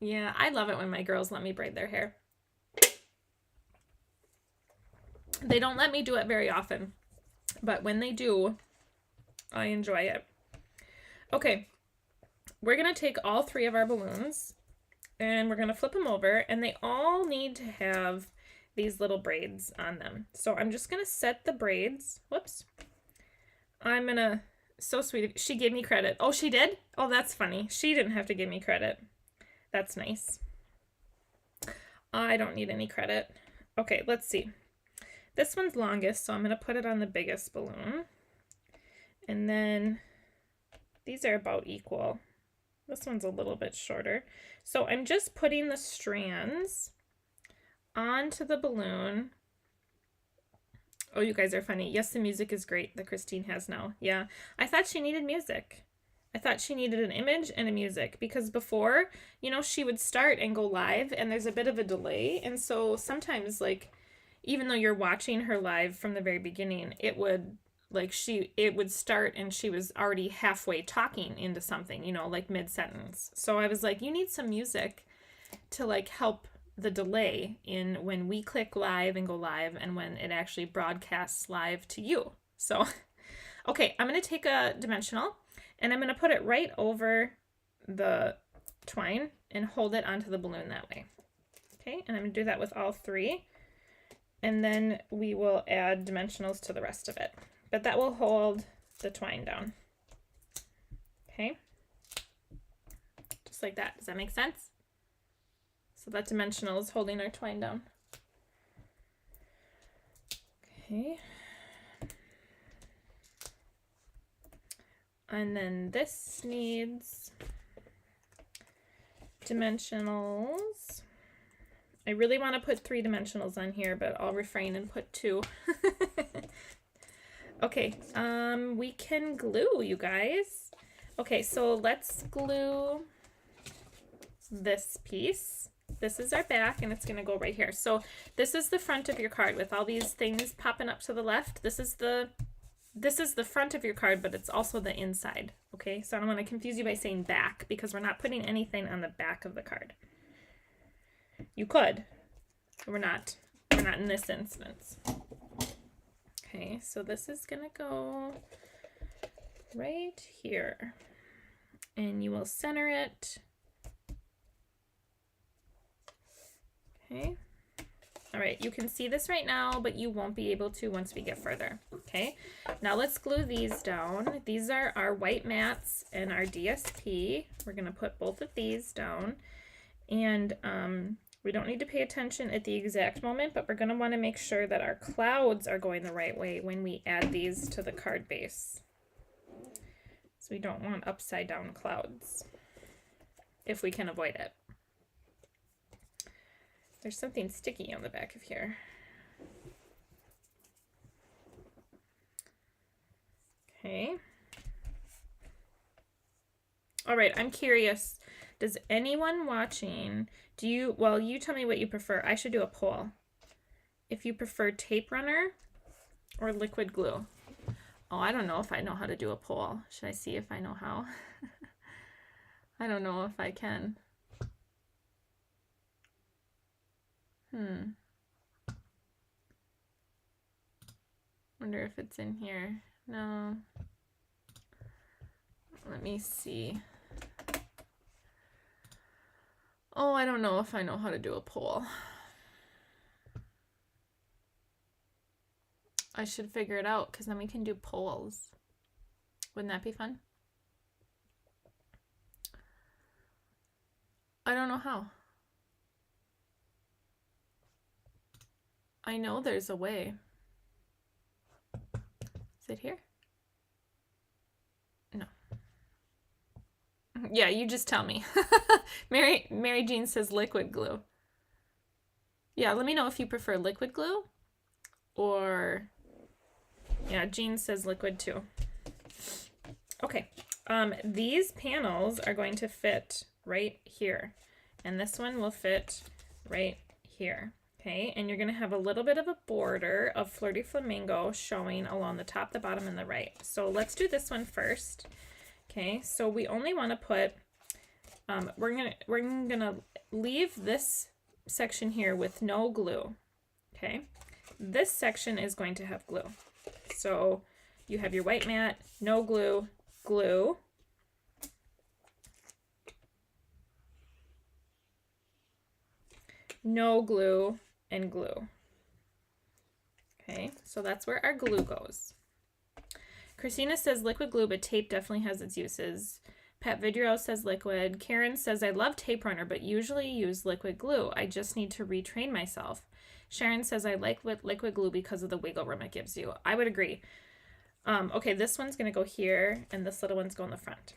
I love it when my girls let me braid their hair. They don't let me do it very often, but when they do, I enjoy it. Okay, we're going to take all 3 of our balloons and we're going to flip them over, and they all need to have these little braids on them. So I'm just going to set the braids. Whoops. I'm going to, so sweet. She gave me credit. Oh, she did? Oh, that's funny. She didn't have to give me credit. That's nice. I don't need any credit. Okay, let's see. This one's longest, so I'm going to put it on the biggest balloon. And then these are about equal. This one's a little bit shorter. So I'm just putting the strands onto the balloon. Oh, you guys are funny. Yes, the music is great that Christine has now. Yeah, I thought she needed music. I thought she needed an image and a music, because before, you know, she would start and go live and there's a bit of a delay. And so sometimes, like, even though you're watching her live from the very beginning, it would, like, it would start and she was already halfway talking into something, you know, like mid-sentence. So I was like, you need some music to, like, help the delay in when we click live and go live and when it actually broadcasts live to you. So, okay, I'm going to take a dimensional and I'm going to put it right over the twine and hold it onto the balloon that way. Okay, and I'm going to do that with all 3. And then we will add dimensionals to the rest of it. But that will hold the twine down. Okay, just like that. Does that make sense? So that dimensional is holding our twine down. Okay. And then this needs dimensionals. I really want to put 3 dimensionals on here, but I'll refrain and put 2. Okay, we can glue, you guys. Okay, so let's glue this piece. This is our back, and it's going to go right here. So this is the front of your card with all these things popping up to the left. This is the front of your card, but it's also the inside. Okay, so I don't want to confuse you by saying back, because we're not putting anything on the back of the card. You could, but we're not. We're not in this instance. Okay, so this is gonna go right here, and you will center it. Okay. All right, you can see this right now, but you won't be able to once we get further. Okay, now let's glue these down. These are our white mats and our DSP. We're gonna put both of these down, and we don't need to pay attention at the exact moment, but we're gonna wanna make sure that our clouds are going the right way when we add these to the card base. So we don't want upside down clouds, if we can avoid it. There's something sticky on the back of here. Okay. All right, I'm curious. Does anyone watching, well, you tell me what you prefer. I should do a poll. If you prefer tape runner or liquid glue. Oh, I don't know if I know how to do a poll. Should I see if I know how? I don't know if I can. Wonder if it's in here. No. Let me see. Oh, I don't know if I know how to do a poll. I should figure it out, because then we can do polls. Wouldn't that be fun? I don't know how. I know there's a way. Is it here? No. Yeah, you just tell me. Mary Jean says liquid glue. Yeah, let me know if you prefer liquid glue or, yeah, Jean says liquid too. Okay, these panels are going to fit right here, and this one will fit right here. Okay, and you're going to have a little bit of a border of Flirty Flamingo showing along the top, the bottom, and the right. So let's do this one first. Okay, so we only want to put, we're gonna leave this section here with no glue. Okay, this section is going to have glue. So you have your white mat, no glue, glue. No glue, and glue. Okay, so that's where our glue goes. Christina says liquid glue, but tape definitely has its uses. Pat Vidrio says liquid. Karen says, I love tape runner, but usually use liquid glue. I just need to retrain myself. Sharon says, I like liquid glue because of the wiggle room it gives you. I would agree. Okay, this one's going to go here, and this little one's going in the front.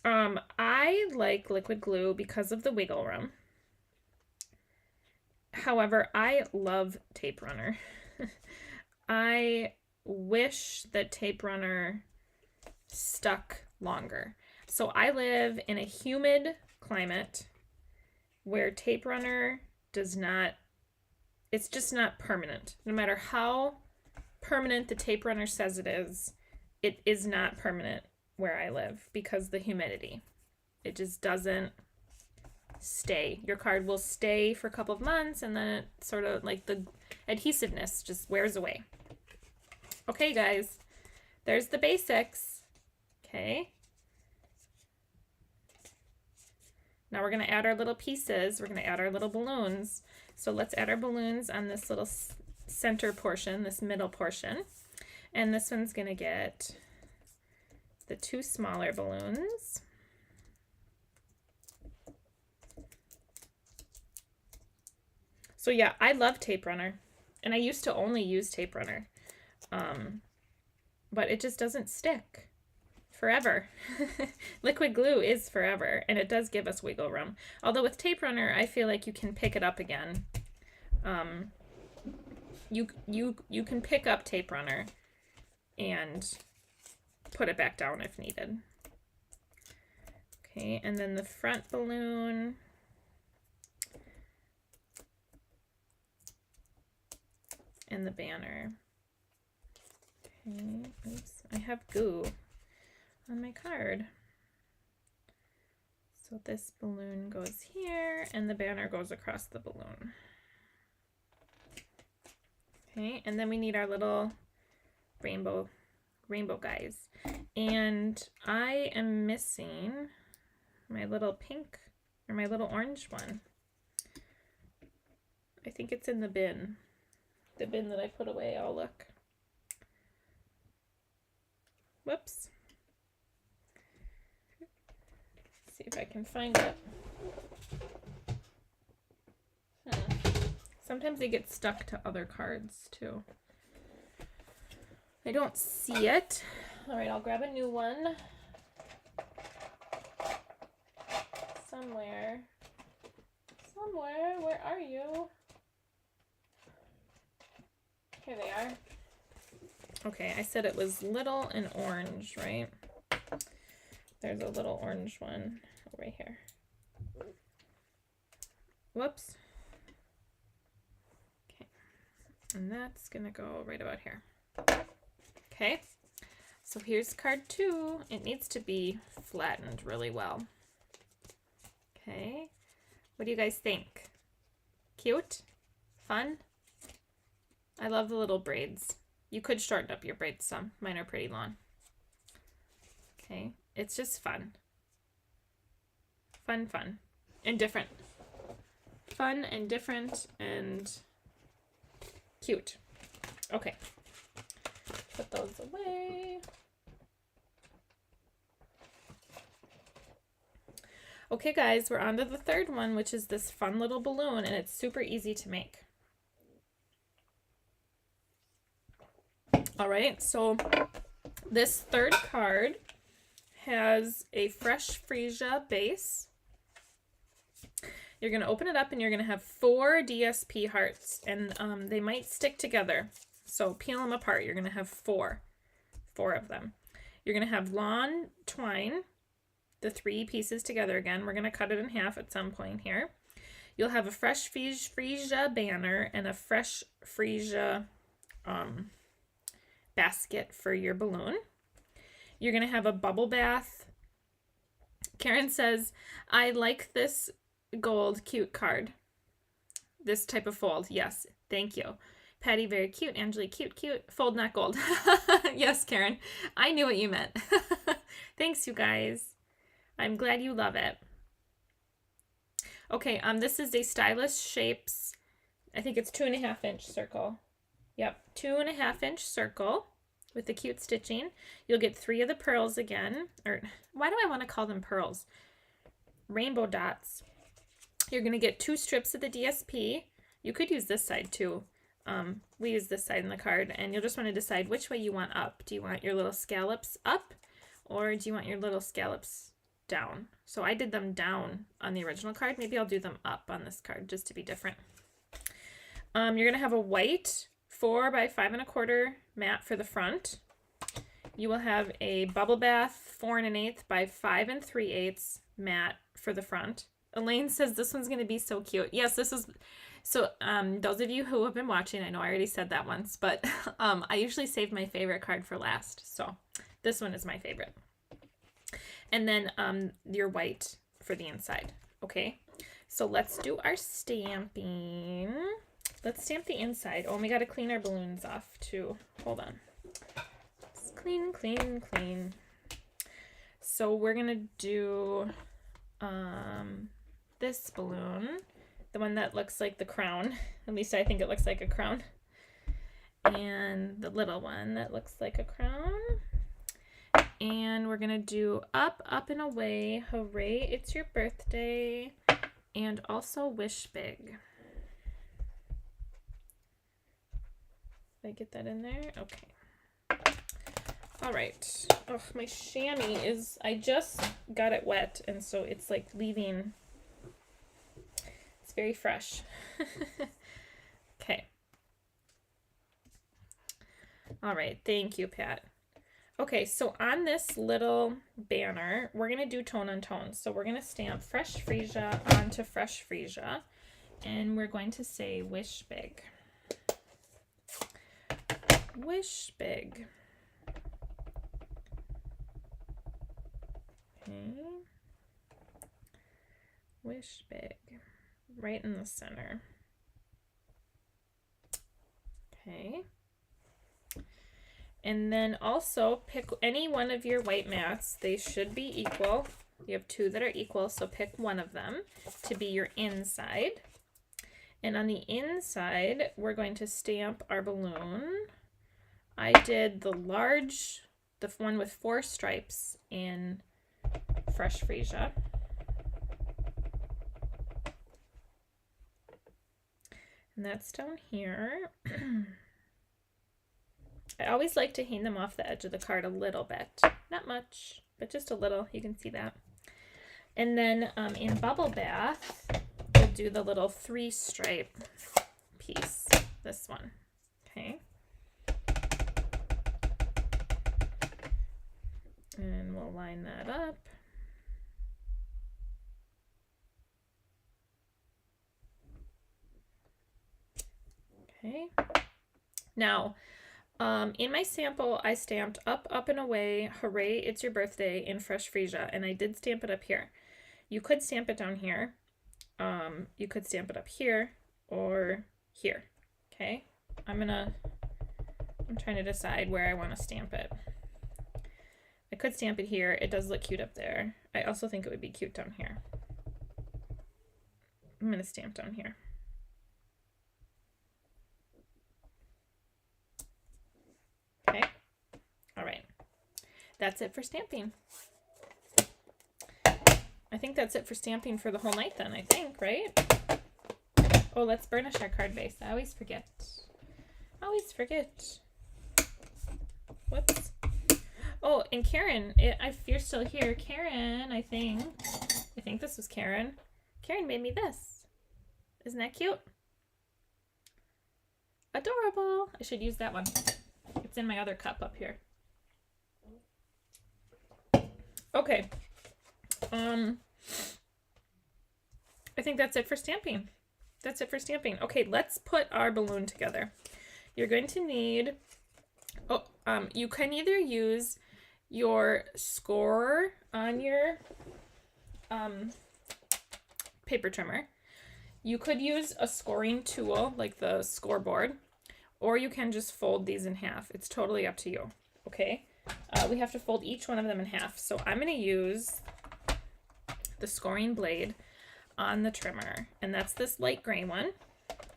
I like liquid glue because of the wiggle room. However, I love tape runner. I wish that tape runner stuck longer. So I live in a humid climate where tape runner does not, it's just not permanent. No matter how permanent the tape runner says it is not permanent where I live because the humidity. It just doesn't stay. Your card will stay for a couple of months, and then it sort of, like, the adhesiveness just wears away. Okay, guys, there's the basics. Okay. Now we're going to add our little pieces. We're going to add our little balloons. So let's add our balloons on this little center portion, this middle portion. And this one's going to get the 2 smaller balloons. So yeah, I love tape runner, and I used to only use tape runner, but it just doesn't stick forever. Liquid glue is forever, and it does give us wiggle room. Although with tape runner, I feel like you can pick it up again. You can pick up tape runner and put it back down if needed. Okay, and then the front balloon. And the banner. Okay, oops, I have goo on my card. So this balloon goes here and the banner goes across the balloon. Okay, and then we need our little rainbow guys. And I am missing my little pink or my little orange one. I think it's in the bin. The bin that I put away. Oh, look. Whoops. See if I can find it. Sometimes they get stuck to other cards too. I don't see it. All right, I'll grab a new one. Somewhere. Where are you? Here they are. Okay, I said it was little and orange, right? There's a little orange one right here. Whoops. Okay, and that's gonna go right about here. Okay, so here's card 2. It needs to be flattened really well. Okay, what do you guys think? Cute? Fun? I love the little braids. You could shorten up your braids some. Mine are pretty long. Okay, it's just fun. Fun and different. Fun and different and cute. Okay, put those away. Okay guys, we're on to the third one, which is this fun little balloon, and it's super easy to make. All right, so this third card has a fresh freesia base. You're going to open it up and you're going to have 4 DSP hearts, and they might stick together. So peel them apart. You're going to have 4 of them. You're going to have lawn twine, the 3 pieces together again. We're going to cut it in half at some point here. You'll have a fresh freesia banner and a fresh freesia basket for your balloon. You're going to have a bubble bath. Karen says, I like this gold cute card. This type of fold. Yes, thank you. Patty, very cute. Angela, cute. Fold, not gold. Yes, Karen. I knew what you meant. Thanks, you guys. I'm glad you love it. Okay, this is a Stylish Shapes, I think it's 2.5-inch circle. Yep, 2.5-inch circle with the cute stitching. You'll get 3 of the pearls again, or why do I want to call them pearls? Rainbow dots. You're going to get 2 strips of the DSP. You could use this side too. We use this side in the card, and you'll just want to decide which way you want up. Do you want your little scallops up, or do you want your little scallops down? So I did them down on the original card. Maybe I'll do them up on this card just to be different. You're going to have a white 4 by 5 1/4 mat for the front. You will have a bubble bath 4 1/8 by 5 3/8 mat for the front. Elaine says this one's going to be so cute. Yes, this is. So those of you who have been watching, I know I already said that once, but I usually save my favorite card for last. So this one is my favorite. And then your white for the inside. Okay, so let's do our stamping. Let's stamp the inside. Oh, and we got to clean our balloons off too. Hold on. Just clean. So we're going to do this balloon, the one that looks like the crown. At least I think it looks like a crown. And the little one that looks like a crown. And we're going to do up and away. Hooray, it's your birthday. And also wish big. Did I get that in there? Okay. All right. Oh, my chamois is, I just got it wet, and so it's like leaving, it's very fresh. Okay. All right, thank you, Pat. Okay, so on this little banner, we're gonna do tone on tone. So we're gonna stamp Fresh Freesia onto Fresh Freesia, and we're going to say wish big. Wish big. Okay. Wish big. Right in the center. Okay. And then also pick any one of your white mats. They should be equal. You have two that are equal, so pick one of them to be your inside. And on the inside, we're going to stamp our balloon. I did the large, the one with 4 stripes in Fresh Freesia. And that's down here. I always like to hang them off the edge of the card a little bit. Not much, but just a little. You can see that. And then in Bubble Bath, we'll do the little 3-stripe piece. This one. Okay. And we'll line that up. Okay. Now, in my sample, I stamped Up, Up and Away, Hooray, It's Your Birthday in Fresh Freesia, and I did stamp it up here. You could stamp it down here. You could stamp it up here or here. Okay. I'm trying to decide where I want to stamp it. I could stamp it here. It does look cute up there. I also think it would be cute down here. I'm going to stamp down here. Okay. All right. That's it for stamping. I think that's it for stamping for the whole night then, I think, right? Oh, let's burnish our card base. I always forget. Always forget. Whoops. Oh, and Karen, if you're still here, Karen, I think this was Karen. Karen made me this. Isn't that cute? Adorable. I should use that one. It's in my other cup up here. Okay. I think that's it for stamping. That's it for stamping. Okay, let's put our balloon together. You're going to need, you can either use your score on your paper trimmer. You could use a scoring tool like the scoreboard, or you can just fold these in half. It's totally up to you, okay? We have to fold each one of them in half. So I'm gonna use the scoring blade on the trimmer, and that's this light gray one.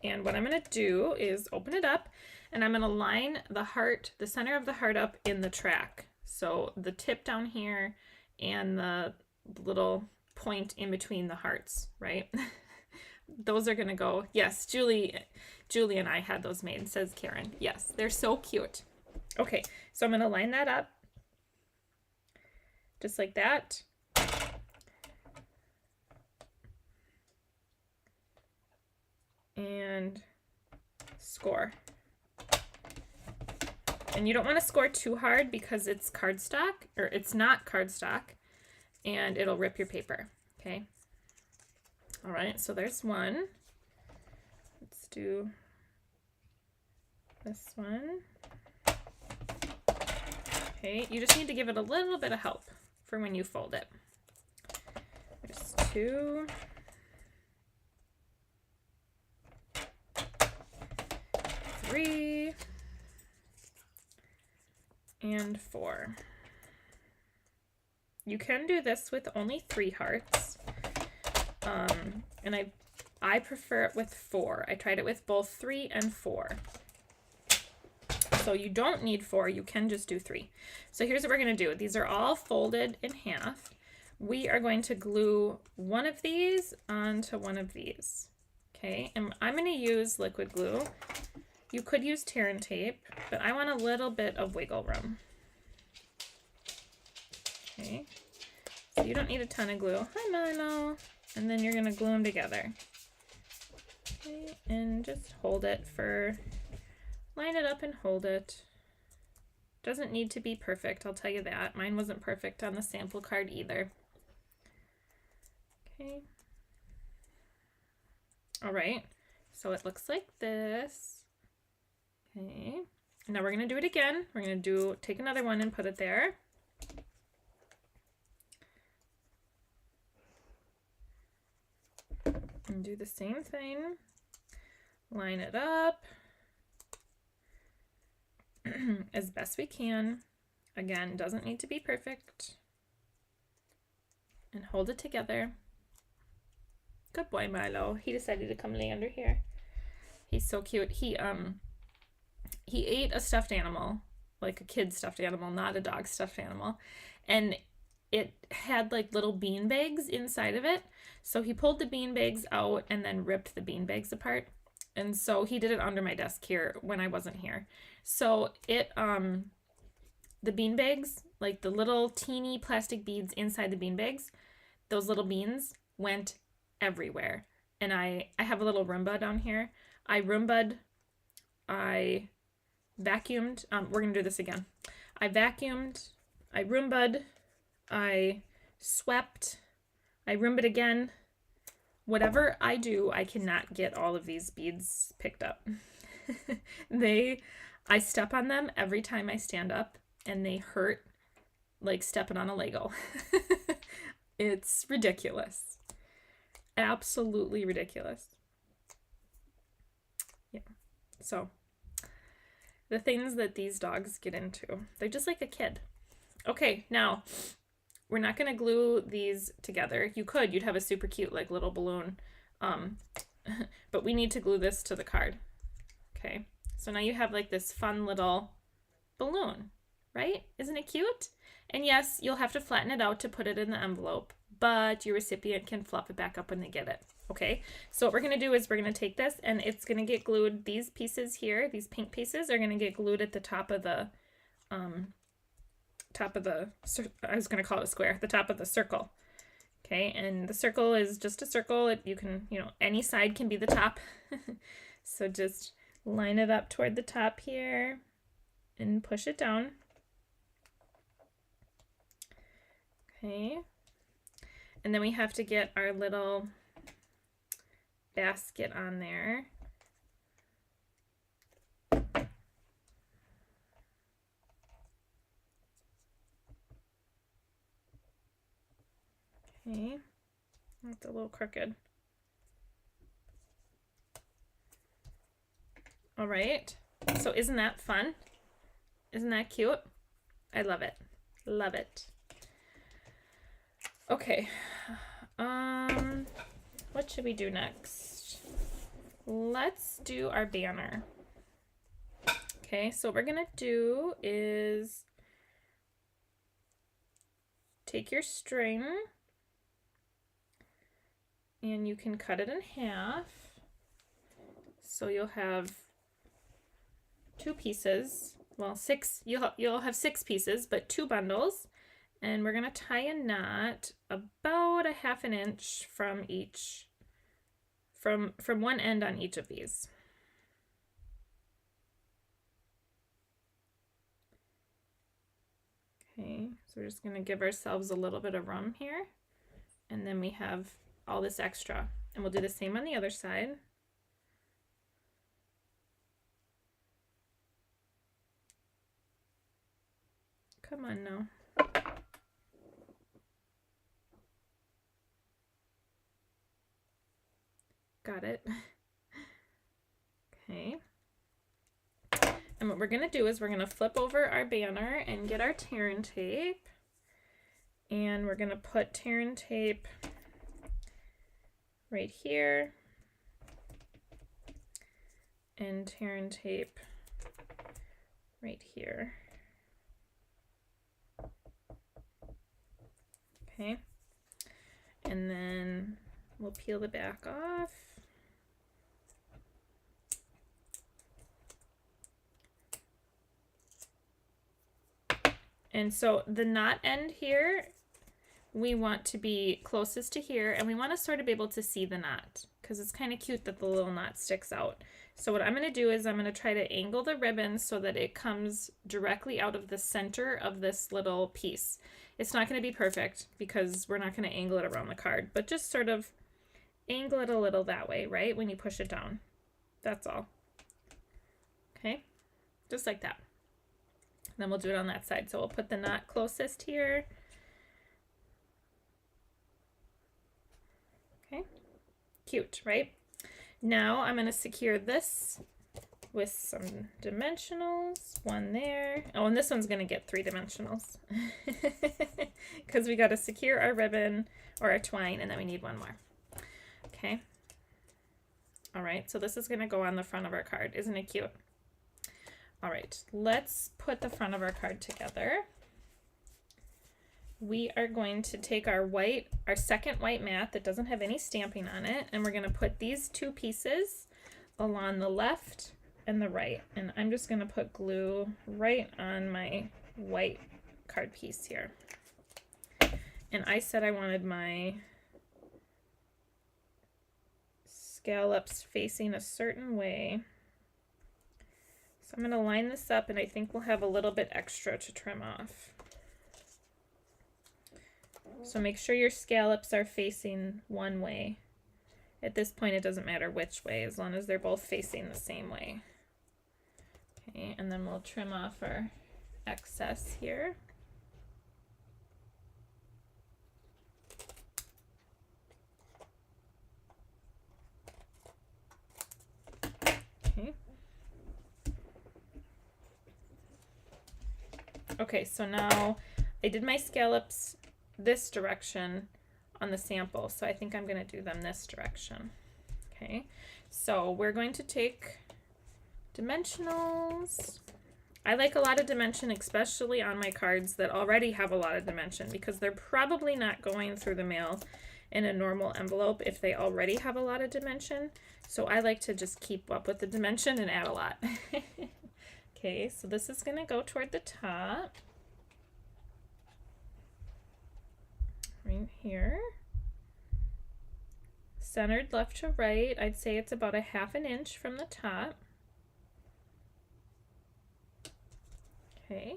And what I'm gonna do is open it up, and I'm gonna line the heart, the center of the heart up in the track. So the tip down here and the little point in between the hearts, right? Those are gonna go, yes, Julie and I had those made, says Karen. Yes, they're so cute. Okay, so I'm gonna line that up just like that. And score. And you don't want to score too hard because it's cardstock, or it's not cardstock, and it'll rip your paper, okay? All right, so there's one. Let's do this one. Okay, you just need to give it a little bit of help for when you fold it. There's 2. 3. And 4. You can do this with only 3 hearts. And I prefer it with 4. I tried it with both 3 and 4. So you don't need 4, you can just do 3. So here's what we're going to do. These are all folded in half. We are going to glue one of these onto one of these. Okay, and I'm going to use liquid glue You could use tear and tape, but I want a little bit of wiggle room. Okay, so you don't need a ton of glue. Hi, Milo. And then you're gonna glue them together. Okay, and just hold it for, line it up and hold it. Doesn't need to be perfect, I'll tell you that. Mine wasn't perfect on the sample card either. Okay. All right, so it looks like this. Okay, now we're gonna do it again. We're gonna take another one and put it there. And do the same thing. Line it up as best we can. Again, doesn't need to be perfect. And hold it together. Good boy, Milo. He decided to come lay under here. He's so cute. He ate a stuffed animal, like a kid's stuffed animal, not a dog stuffed animal. And it had like little bean bags inside of it. So he pulled the bean bags out and then ripped the bean bags apart. And so he did it under my desk here when I wasn't here. So it, the bean bags, like the little teeny plastic beads inside the bean bags, those little beans went everywhere. And I have a little Roomba down here. I Roomba'd, I vacuumed, we're gonna do this again. I vacuumed, I Roomba'd, I swept, I Roomba'd again. Whatever I do, I cannot get all of these beads picked up. I step on them every time I stand up and they hurt like stepping on a Lego. It's ridiculous. Absolutely ridiculous. Yeah. So the things that these dogs get into, they're just like a kid. Okay, now we're not going to glue these together. You could, you'd have a super cute like little balloon. But we need to glue this to the card. Okay, so now you have like this fun little balloon, right? Isn't it cute? And yes, you'll have to flatten it out to put it in the envelope, but your recipient can flop it back up when they get it. Okay, so what we're going to do is we're going to take this and it's going to get glued. These pieces here, these pink pieces are going to get glued at the top of the, I was going to call it a square, the top of the circle. Okay, and the circle is just a circle. You can, any side can be the top. So just line it up toward the top here and push it down. Okay, and then we have to get our little basket on there. Okay, that's a little crooked. All right, so isn't that fun? Isn't that cute? I love it. Love it. Okay, what should we do next? Let's do our banner. Okay, so what we're gonna do is take your string and you can cut it in half. So you'll have 2 pieces, well, 6, you'll have 6 pieces, but 2 bundles. And we're gonna tie a knot about 1/2 inch from each, from one end on each of these. Okay, so we're just gonna give ourselves a little bit of room here. And then we have all this extra. And we'll do the same on the other side. Come on now. Got it. Okay. And what we're gonna do is we're gonna flip over our banner and get our tear and tape. And we're gonna put tear and tape right here. And tear and tape right here. Okay. And then we'll peel the back off. And so the knot end here, we want to be closest to here, and we want to sort of be able to see the knot because it's kind of cute that the little knot sticks out. So what I'm going to do is I'm going to try to angle the ribbon so that it comes directly out of the center of this little piece. It's not going to be perfect because we're not going to angle it around the card, but just sort of angle it a little that way, right? When you push it down. That's all. Okay, just like that. Then we'll do it on that side. So we'll put the knot closest here. Okay, cute, right? Now I'm going to secure this with some dimensionals. One there. Oh, and this one's going to get 3 dimensionals because we got to secure our ribbon or our twine, and then we need one more. Okay. All right, so this is going to go on the front of our card. Isn't it cute? All right, let's put the front of our card together. We are going to take our second white mat that doesn't have any stamping on it, and we're going to put these 2 pieces along the left and the right. And I'm just going to put glue right on my white card piece here. And I said I wanted my scallops facing a certain way. So I'm going to line this up, and I think we'll have a little bit extra to trim off. So make sure your scallops are facing one way. At this point, it doesn't matter which way, as long as they're both facing the same way. Okay, and then we'll trim off our excess here. Okay. Okay, so now I did my scallops this direction on the sample, so I think I'm going to do them this direction. Okay, so we're going to take dimensionals. I like a lot of dimension, especially on my cards that already have a lot of dimension, because they're probably not going through the mail in a normal envelope if they already have a lot of dimension. So I like to just keep up with the dimension and add a lot. Okay, so this is going to go toward the top. Right here. Centered left to right. I'd say it's about a 1/2 inch from the top. Okay.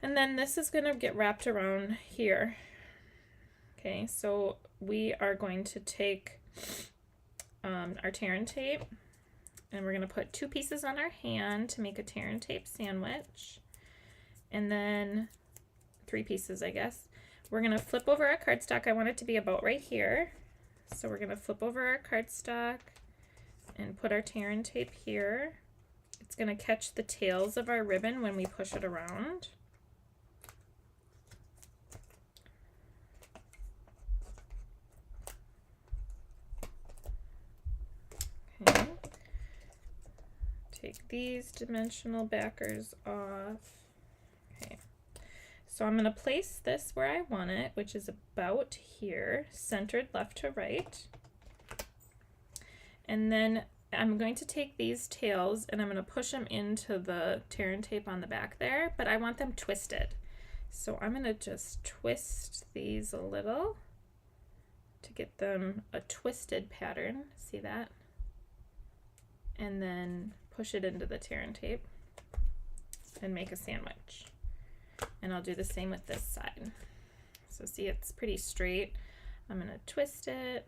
And then this is going to get wrapped around here. Okay, so we are going to take our tear and tape, and we're going to put 2 pieces on our hand to make a tear and tape sandwich, and then 3 pieces, I guess. We're going to flip over our cardstock. I want it to be about right here. So we're going to flip over our cardstock and put our tear and tape here. It's going to catch the tails of our ribbon when we push it around. Okay. Take these dimensional backers off. Okay. So I'm going to place this where I want it, which is about here, centered left to right. And then I'm going to take these tails and I'm going to push them into the tear and tape on the back there, but I want them twisted. So I'm going to just twist these a little to get them a twisted pattern. See that? And then push it into the tear and tape and make a sandwich. And I'll do the same with this side. So see, it's pretty straight. I'm going to twist it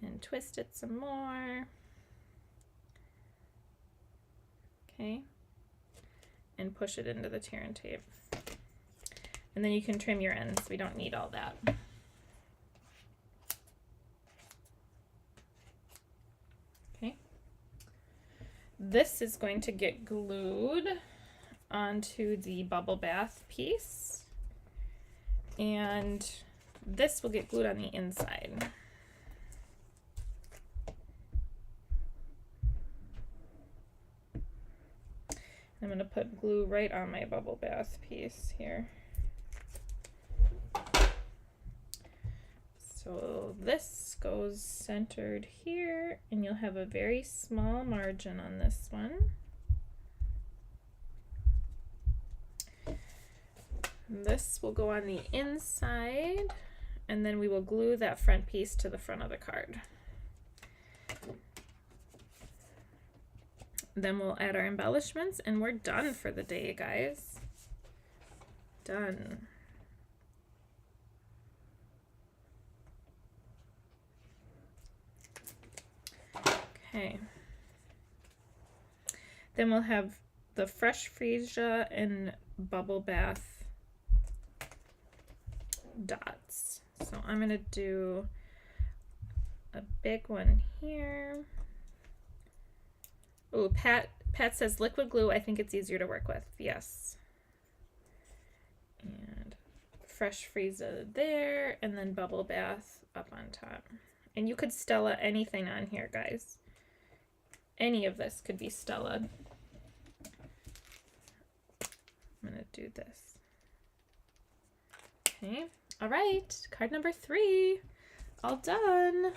and twist it some more. Okay. And push it into the tear and tape. And then you can trim your ends. We don't need all that. Okay. This is going to get glued onto the bubble bath piece, and this will get glued on the inside. I'm going to put glue right on my bubble bath piece here. So this goes centered here, and you'll have a very small margin on this one. This will go on the inside, and then we will glue that front piece to the front of the card. Then we'll add our embellishments, and we're done for the day, guys. Done. Okay. Then we'll have the fresh freesia and bubble bath dots. So I'm going to do a big one here. Oh, Pat says liquid glue. I think it's easier to work with. Yes. And fresh freesia there, and then bubble bath up on top. And you could Stella anything on here, guys. Any of this could be Stella. I'm going to do this. Okay. All right. Card number 3. All done.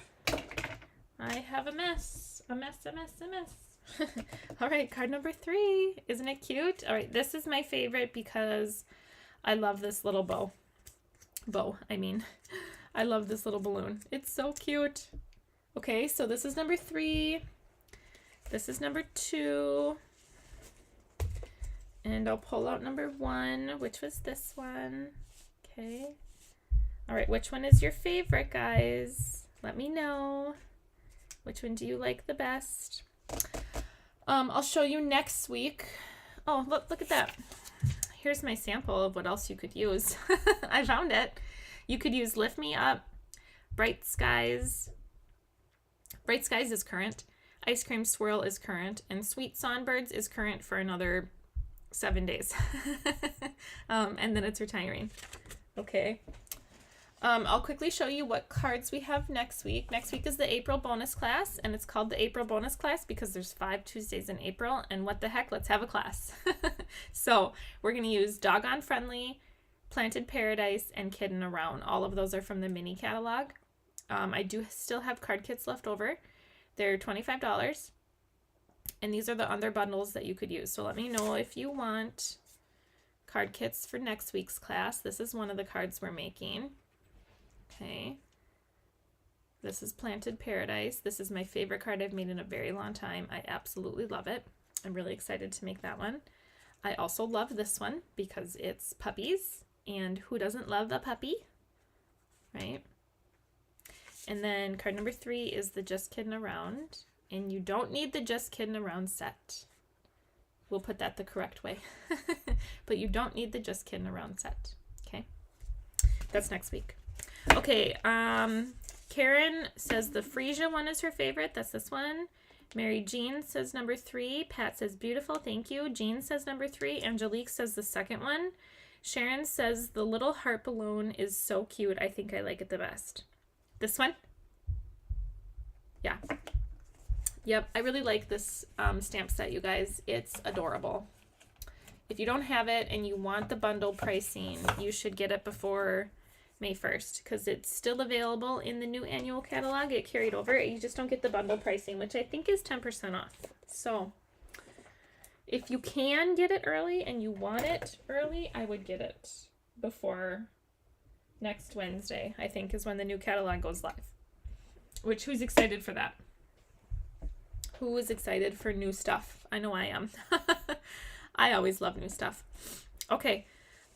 I have a mess. A mess, a mess, a mess. All right, card number 3. Isn't it cute? All right, this is my favorite because I love this little I love this little balloon. It's so cute. Okay, so this is number 3. This is number 2. And I'll pull out number 1, which was this one. Okay. All right, which one is your favorite, guys? Let me know. Which one do you like the best? I'll show you next week. Oh, look at that. Here's my sample of what else you could use. I found it. You could use Lift Me Up, Bright Skies. Bright Skies is current. Ice Cream Swirl is current. And Sweet Songbirds is current for another 7 days. And then it's retiring. Okay. I'll quickly show you what cards we have next week. Next week is the April bonus class, and it's called the April bonus class because there's 5 Tuesdays in April, and what the heck, let's have a class. So we're going to use Doggone Friendly, Planted Paradise, and Kiddin' Around. All of those are from the mini catalog. I do still have card kits left over. They're $25, and these are the other bundles that you could use. So let me know if you want card kits for next week's class. This is one of the cards we're making. Okay, this is Planted Paradise. This is my favorite card I've made in a very long time. I absolutely love it. I'm really excited to make that one. I also love this one because it's puppies, and who doesn't love a puppy, right? And then card number 3 is the Just Kiddin' Around, and you don't need the Just Kiddin' Around set. We'll put that the correct way. But you don't need the Just Kiddin' Around set, okay? That's next week. Okay, Karen says the freesia one is her favorite. That's this one. Mary Jean says number 3. Pat says beautiful. Thank you. Jean says number 3. Angelique says the second one. Sharon says the little heart balloon is so cute. I think I like it the best. This one? Yeah. Yep, I really like this stamp set, you guys. It's adorable. If you don't have it and you want the bundle pricing, you should get it before May 1st because it's still available in the new annual catalog. It carried over. You just don't get the bundle pricing, which I think is 10% off. So if you can get it early and you want it early, I would get it before next Wednesday, I think, is when the new catalog goes live. Which, who's excited for that? Who is excited for new stuff? I know I am. I always love new stuff. Okay,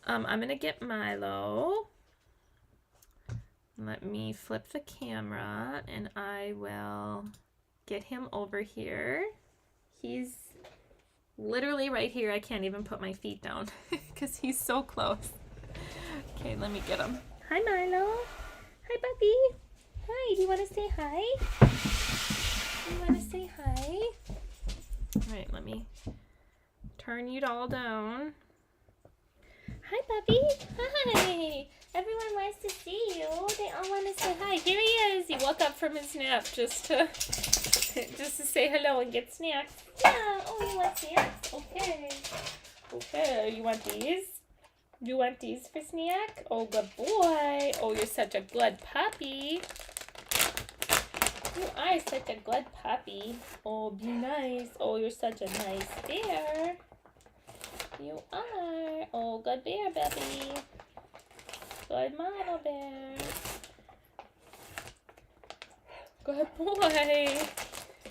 I'm going to get Milo. Let me flip the camera and I will get him over here. He's literally right here. I can't even put my feet down because he's so close. Okay, let me get him. Hi, Milo. Hi, puppy. Hi, do you want to say hi? You want to say hi? All right, let me turn you all down. Hi, puppy. Hi. Everyone wants to see you. They all want to say hi. Here he is. He woke up from his nap just to say hello and get snacks. Yeah. Oh, you want snacks? Okay. Okay. You want these? You want these for snack? Oh, good boy. Oh, you're such a good puppy. You are such a good puppy. Oh, be nice. Oh, you're such a nice bear. You are. Oh, good bear, baby. Good Milo bear. Good boy.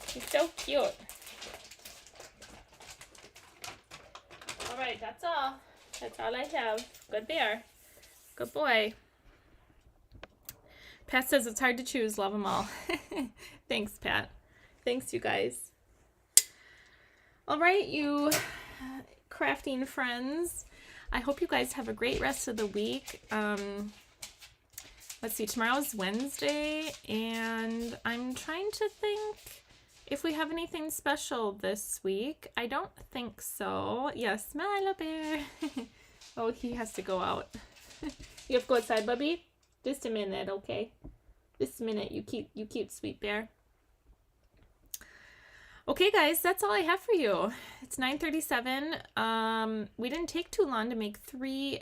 He's so cute. All right, that's all. That's all I have. Good bear. Good boy. Pat says it's hard to choose. Love them all. Thanks, Pat. Thanks, you guys. All right, you crafting friends. I hope you guys have a great rest of the week. Let's see, tomorrow's Wednesday, and I'm trying to think if we have anything special this week. I don't think so. Yes, Milo bear. Oh, he has to go out. You have to go outside, Bubby? Just a minute, okay? Just a minute, you cute sweet bear. Okay, guys, that's all I have for you. It's 9:37. We didn't take too long to make 3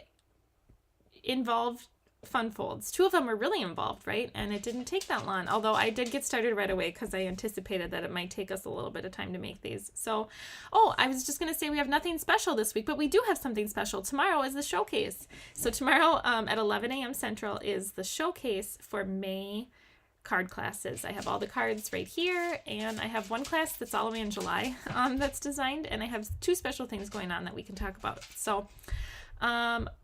involved fun folds. 2 of them were really involved, right? And it didn't take that long, although I did get started right away because I anticipated that it might take us a little bit of time to make these. So, oh, I was just going to say we have nothing special this week, but we do have something special. Tomorrow is the showcase. So tomorrow at 11 a.m. Central is the showcase for May card classes. I have all the cards right here, and I have one class that's all the way in July that's designed, and I have 2 special things going on that we can talk about. So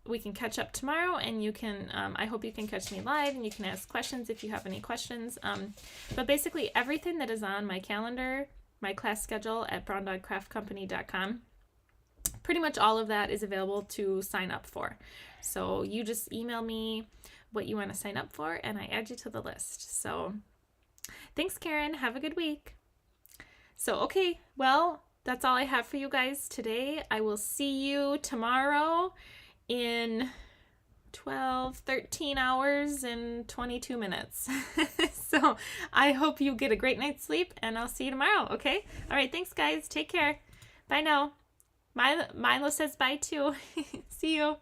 we can catch up tomorrow, and you can, I hope you can catch me live, and you can ask questions if you have any questions. But basically everything that is on my calendar, my class schedule at browndogcraftcompany.com, pretty much all of that is available to sign up for. So you just email me what you want to sign up for, and I add you to the list. So thanks, Karen. Have a good week. So, okay, well, that's all I have for you guys today. I will see you tomorrow in 13 hours and 22 minutes. So I hope you get a great night's sleep, and I'll see you tomorrow, okay? All right, thanks, guys. Take care. Bye now. Milo says bye, too. See you.